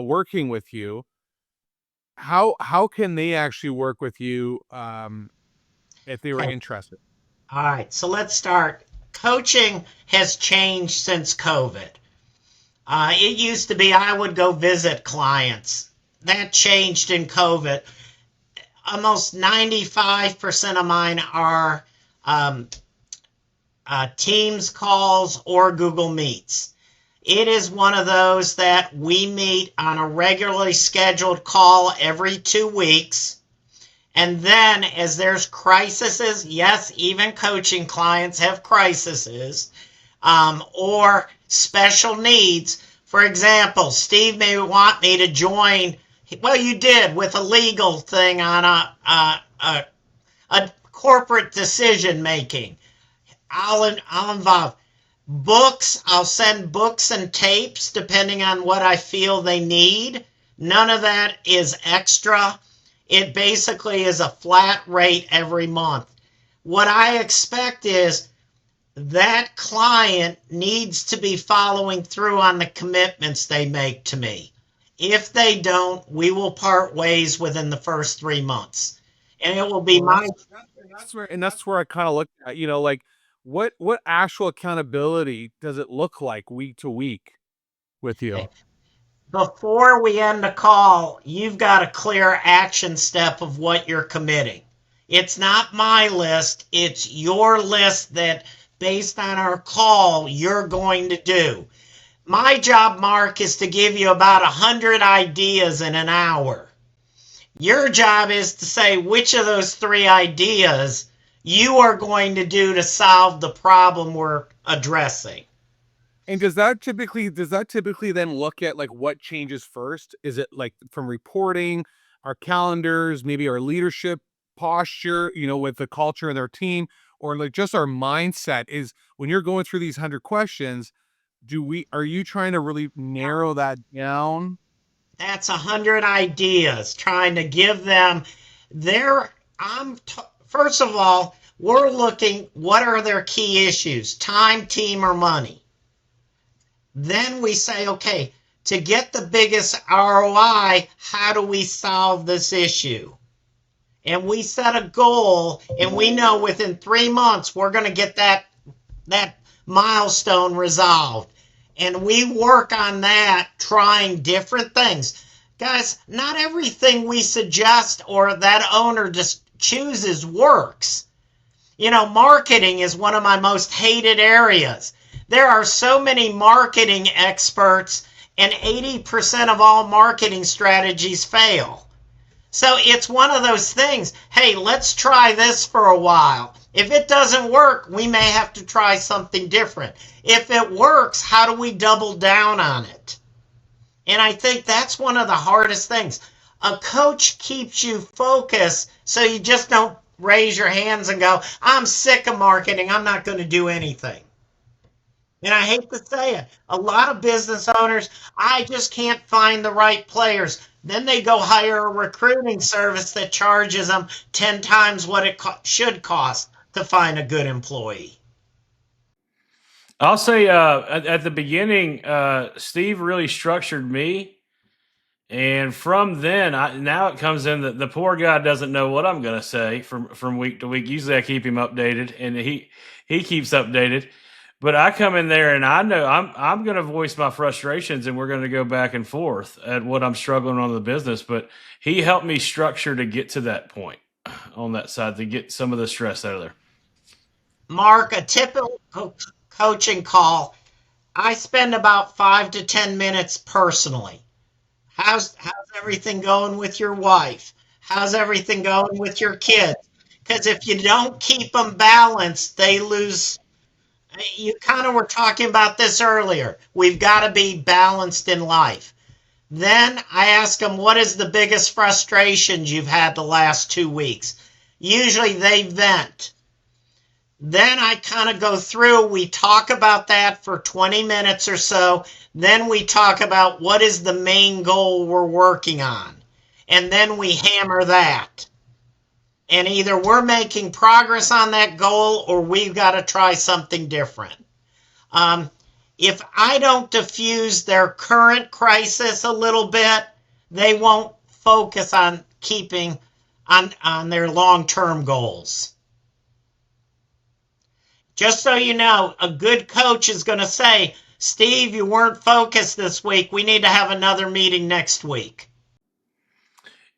working with you. How can they actually work with you if they were interested? All right, so let's start. Coaching has changed since COVID. It used to be I would go visit clients. That changed in COVID. Almost 95% of mine are Teams calls or Google Meets. It is one of those that we meet on a regularly scheduled call every 2 weeks. And then as there's crises, yes, even coaching clients have crises, or special needs. For example, Steve may want me to join, well, you did with a legal thing on a corporate decision making. I'll involve. Books, I'll send books and tapes depending on what I feel they need. None of that is extra. It basically is a flat rate every month. What I expect is that client needs to be following through on the commitments they make to me. If they don't, we will part ways within the first 3 months. And it will be that's where I kind of look at, like what actual accountability does it look like week to week with you? Before we end the call, you've got a clear action step of what you're committing. It's not my list, it's your list that, based on our call, you're going to do. My job, Mark, is to give you about 100 ideas in an hour. Your job is to say which of those 3 ideas you are going to do to solve the problem we're addressing. And does that typically then look at like what changes first? Is it like from reporting, our calendars, maybe our leadership posture, with the culture and their team, or like just our mindset? Is when you're going through these 100 questions, are you trying to really narrow that down? That's 100 ideas, trying to give them first of all, we're looking, what are their key issues? Time, team, or money? Then we say, okay, to get the biggest ROI, how do we solve this issue? And we set a goal, and we know within 3 months we're going to get that milestone resolved. And we work on that, trying different things. Guys, not everything we suggest or that owner just chooses works. Marketing is one of my most hated areas. There are so many marketing experts, and 80% of all marketing strategies fail. So it's one of those things, hey, let's try this for a while. If it doesn't work, we may have to try something different. If it works, how do we double down on it? And I think that's one of the hardest things. A coach keeps you focused so you just don't raise your hands and go, I'm sick of marketing, I'm not going to do anything. And I hate to say it, a lot of business owners, I just can't find the right players. Then they go hire a recruiting service that charges them 10 times what it should cost to find a good employee. I'll say at the beginning, Steve really structured me. And from then, now it comes in that the poor guy doesn't know what I'm going to say from week to week. Usually I keep him updated, and he keeps updated. But I come in there and I know I'm going to voice my frustrations, and we're going to go back and forth at what I'm struggling on in the business. But he helped me structure to get to that point on that side, to get some of the stress out of there. Mark, a typical coaching call, I spend about 5 to 10 minutes personally. How's everything going with your wife? How's everything going with your kids? Because if you don't keep them balanced, they lose. You kind of were talking about this earlier. We've got to be balanced in life. Then I ask them, what is the biggest frustrations you've had the last 2 weeks? Usually they vent. Then I kind of go through, we talk about that for 20 minutes or so. Then we talk about what is the main goal we're working on. And then we hammer that. And either we're making progress on that goal or we've got to try something different. If I don't diffuse their current crisis a little bit, they won't focus on keeping on their long-term goals. Just so you know, a good coach is going to say, Steve, you weren't focused this week. We need to have another meeting next week.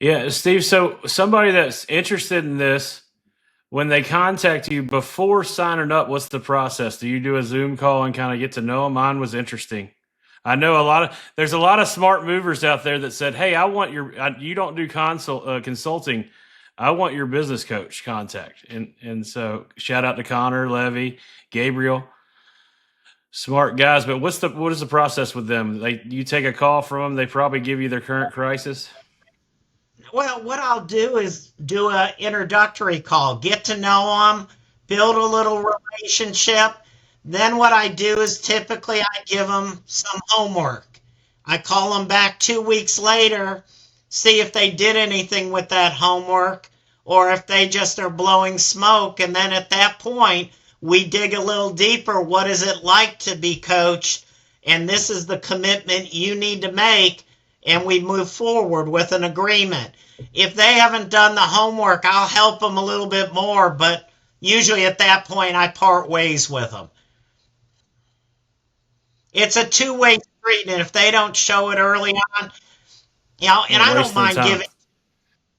Yeah, Steve, so somebody that's interested in this, when they contact you before signing up, what's the process? Do you do a Zoom call and kind of get to know them? Mine was interesting. I know there's a lot of smart movers out there that said, hey, you don't do consulting. I want your business coach contact. And so shout out to Connor, Levy, Gabriel, smart guys. But what is the process with them? You take a call from them. They probably give you their current crisis. Well, what I'll do is do an introductory call, get to know them, build a little relationship. Then what I do is typically I give them some homework. I call them back 2 weeks later, see if they did anything with that homework or if they just are blowing smoke. And then at that point, we dig a little deeper. What is it like to be coached? And this is the commitment you need to make. And we move forward with an agreement. If they haven't done the homework, I'll help them a little bit more. But usually at that point, I part ways with them. It's a two-way street. And if they don't show it early on, you know, and I don't mind giving,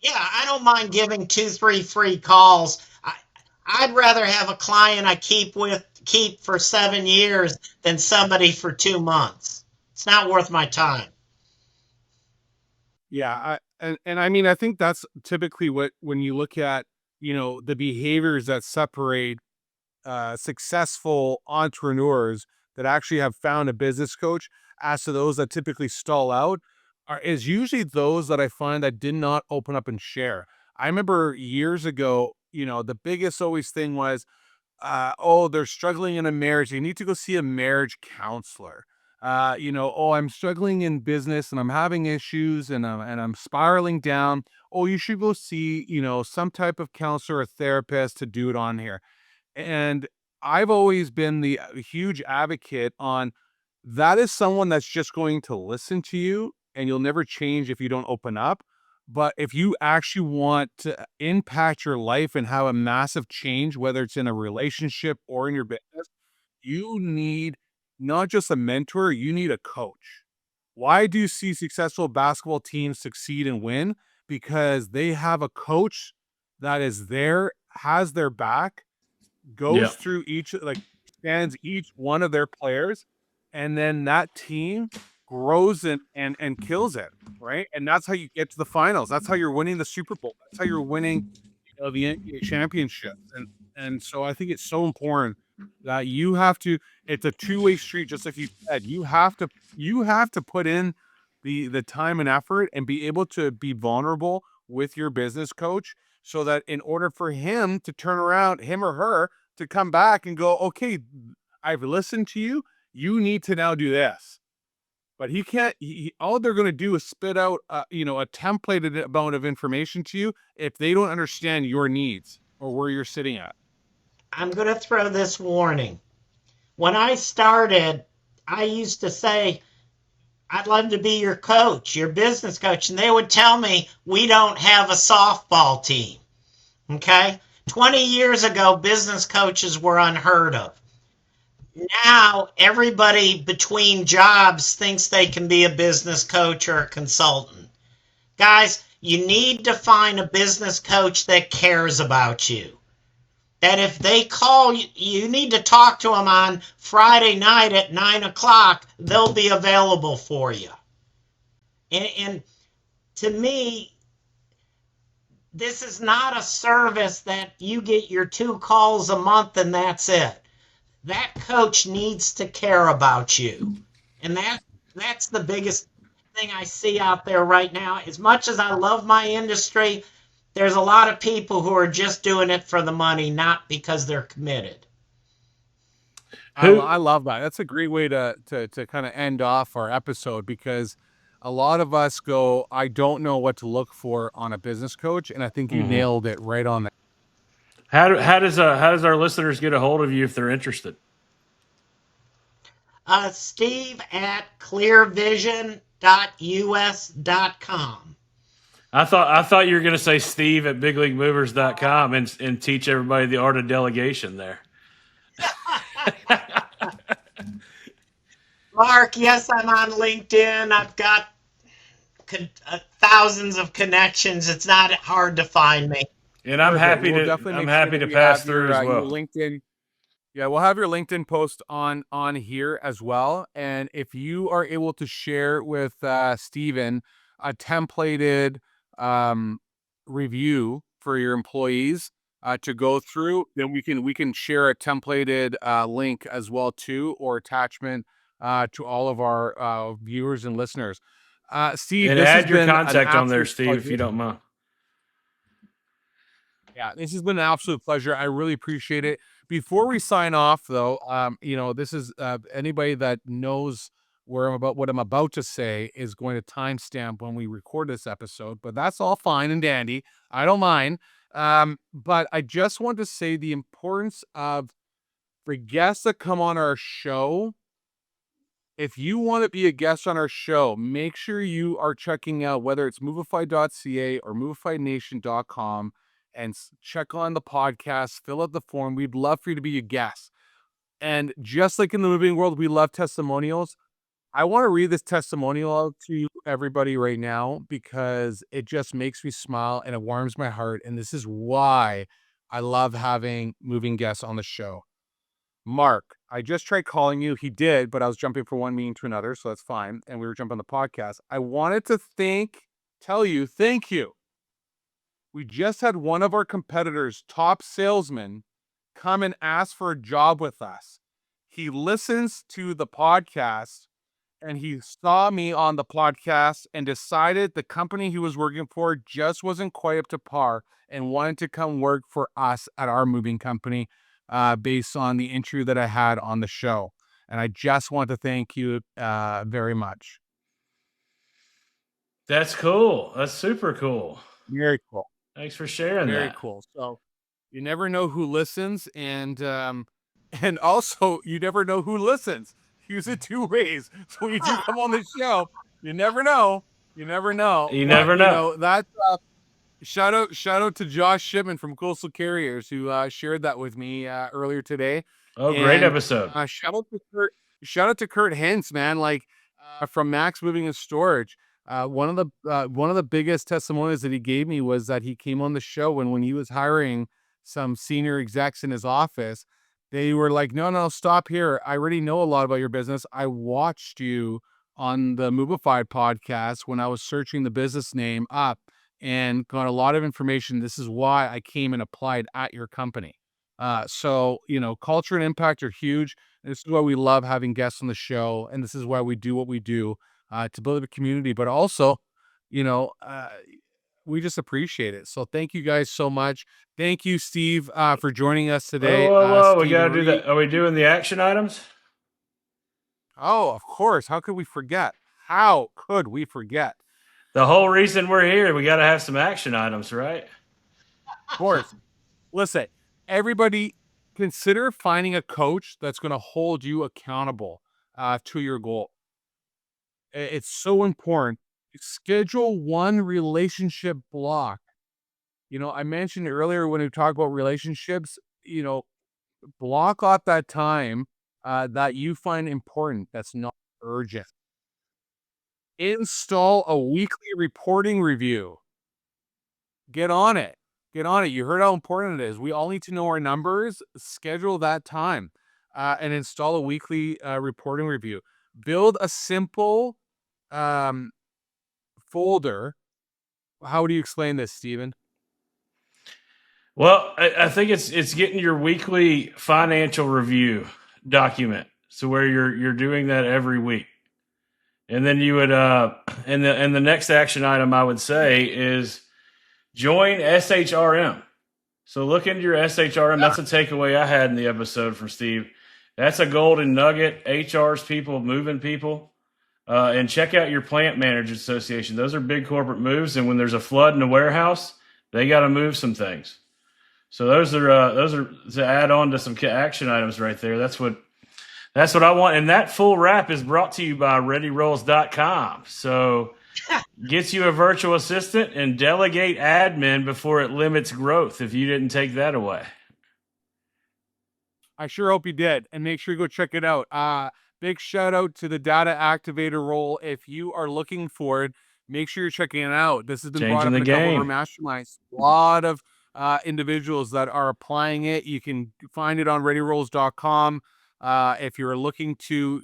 I don't mind giving 2-3 free calls. I'd rather have a client I keep for 7 years than somebody for 2 months. It's not worth my time. Yeah, I mean, I think that's typically when you look at, the behaviors that separate successful entrepreneurs that actually have found a business coach as to those that typically stall out is usually those that I find that did not open up and share. I remember years ago, the biggest always thing was, oh, they're struggling in a marriage. They need to go see a marriage counselor. Oh, I'm struggling in business and I'm having issues and I'm spiraling down. Oh, you should go see, some type of counselor or therapist to do it on here. And I've always been the huge advocate on that is someone that's just going to listen to you and you'll never change if you don't open up. But if you actually want to impact your life and have a massive change, whether it's in a relationship or in your business, you need not just a mentor, you need a coach. Why do you see successful basketball teams succeed and win? Because they have a coach that is there, has their back, goes through stands each one of their players, and then that team grows and kills it, right? And that's how you get to the finals. That's how you're winning the Super Bowl. That's how you're winning the NBA championship. And so I think it's so important that you have to, it's a two-way street, just like you said. You have to put in the time and effort and be able to be vulnerable with your business coach so that in order for him to turn around, him or her, to come back and go, okay, I've listened to you. You need to now do this. But he can't, all they're going to do is spit out, a templated amount of information to you if they don't understand your needs or where you're sitting at. I'm going to throw this warning. When I started, I used to say, I'd love to be your coach, your business coach. And they would tell me, we don't have a softball team. Okay? 20 years ago, business coaches were unheard of. Now, everybody between jobs thinks they can be a business coach or a consultant. Guys, you need to find a business coach that cares about you. That if they call you, you need to talk to them on Friday night at 9 o'clock, they'll be available for you. And to me, this is not a service that you get your 2 calls a month and that's it. That coach needs to care about you. And that's the biggest thing I see out there right now. As much as I love my industry, there's a lot of people who are just doing it for the money, not because they're committed. I love that. That's a great way to kind of end off our episode, because a lot of us go, I don't know what to look for on a business coach. And I think you nailed it right on that. How does our listeners get a hold of you if they're interested? Steve at clearvision.us.com. I thought you were going to say Steve at bigleaguemovers.com and teach everybody the art of delegation there. Mark, yes, I'm on LinkedIn. I've got thousands of connections. It's not hard to find me. And I'm happy to pass through as well. LinkedIn. Yeah, we'll have your LinkedIn post on here as well. And if you are able to share with Steven a templated review for your employees to go through, then we can share a templated link as well too, or attachment to all of our viewers and listeners. Steve, and add your contact on there, Steve, if you don't mind. Yeah, this has been an absolute pleasure. I really appreciate it. Before we sign off, though, this is anybody that knows where what I'm about to say is going to timestamp when we record this episode, but that's all fine and dandy. I don't mind. But I just want to say the importance of, for guests that come on our show, if you want to be a guest on our show, make sure you are checking out whether it's movified.ca or movifiednation.com and check on the podcast, fill out the form. We'd love for you to be a guest. And just like in the moving world, we love testimonials. I want to read this testimonial out to you, everybody, right now, because it just makes me smile and it warms my heart. And this is why I love having moving guests on the show. Mark, I just tried calling you. He did, but I was jumping from one meeting to another, so that's fine. And we were jumping on the podcast. I wanted to tell you, thank you. We just had one of our competitors' top salesmen come and ask for a job with us. He listens to the podcast and he saw me on the podcast and decided the company he was working for just wasn't quite up to par and wanted to come work for us at our moving company based on the interview that I had on the show. And I just want to thank you very much. That's cool. That's super cool. Very cool. Thanks for sharing that. Very cool. So you never know who listens, and also you never know who listens. Use it two ways. So when you do come on the show, you never know. You never know. You never know. You know that's shout out to Josh Shipman from Coastal Carriers who shared that with me earlier today. Oh, great episode. Shout out to Kurt Hintz, man. Like from Max Moving and Storage. One of the biggest testimonials that he gave me was that he came on the show and when he was hiring some senior execs in his office, they were like, no, stop here. I already know a lot about your business. I watched you on the Movified podcast when I was searching the business name up and got a lot of information. This is why I came and applied at your company. So, culture and impact are huge. This is why we love having guests on the show. And this is why we do what we do to build a community, but also, we just appreciate it. So thank you guys so much. Thank you, Steve, for joining us today. Whoa. We got to do that. Are we doing the action items? Oh, of course. How could we forget? The whole reason we're here, we got to have some action items, right? Of course. Listen, everybody consider finding a coach that's going to hold you accountable to your goal. It's so important. Schedule one relationship block. I mentioned earlier when we talked about relationships, block off that time that you find important, that's not urgent. Install a weekly reporting review. Get on it. You heard how important it is. We all need to know our numbers. Schedule that time and install a weekly reporting review. Build a simple folder. How do you explain this, Stephen? Well, I think it's getting your weekly financial review document. So where you're doing that every week. And then you would and the next action item I would say is join SHRM. So look into your SHRM. That's a takeaway I had in the episode from Steve. That's a golden nugget. HR's people, moving people. And check out your plant managers association. Those are big corporate moves. And when there's a flood in a warehouse, they got to move some things. So those are to add on to some action items right there. That's what I want. And that full wrap is brought to you by ReadyRolls.com. So gets you a virtual assistant and delegate admin before it limits growth. If you didn't take that away. I sure hope you did. And make sure you go check it out. Big shout out to the data activator role. If you are looking for it, make sure you're checking it out. This has been brought up in a couple of our masterminds. A lot of individuals that are applying it. You can find it on readyrolls.com. If you're looking to,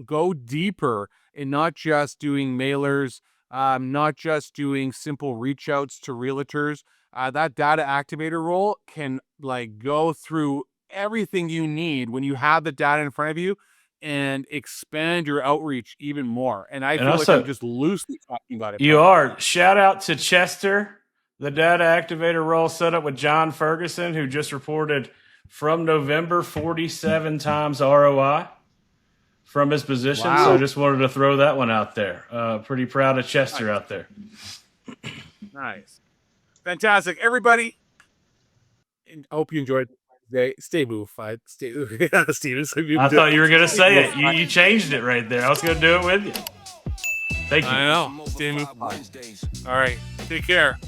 go deeper in not just doing mailers, not just doing simple reach outs to realtors, that data activator role can go through everything you need when you have the data in front of you and expand your outreach even more. And I feel like I'm just loosely talking about it. You are. Shout out to Chester, the data activator role set up with John Ferguson, who just reported from November 47 times ROI. from his position. Wow. So I just wanted to throw that one out there. Pretty proud of Chester out there. Nice. Fantastic. Everybody, I hope you enjoyed today. Stay movified. Stay Steve. I thought you were going to say it. You changed it right there. I was going to do it with you. Thank you. I know. Stay movified. All right. Take care.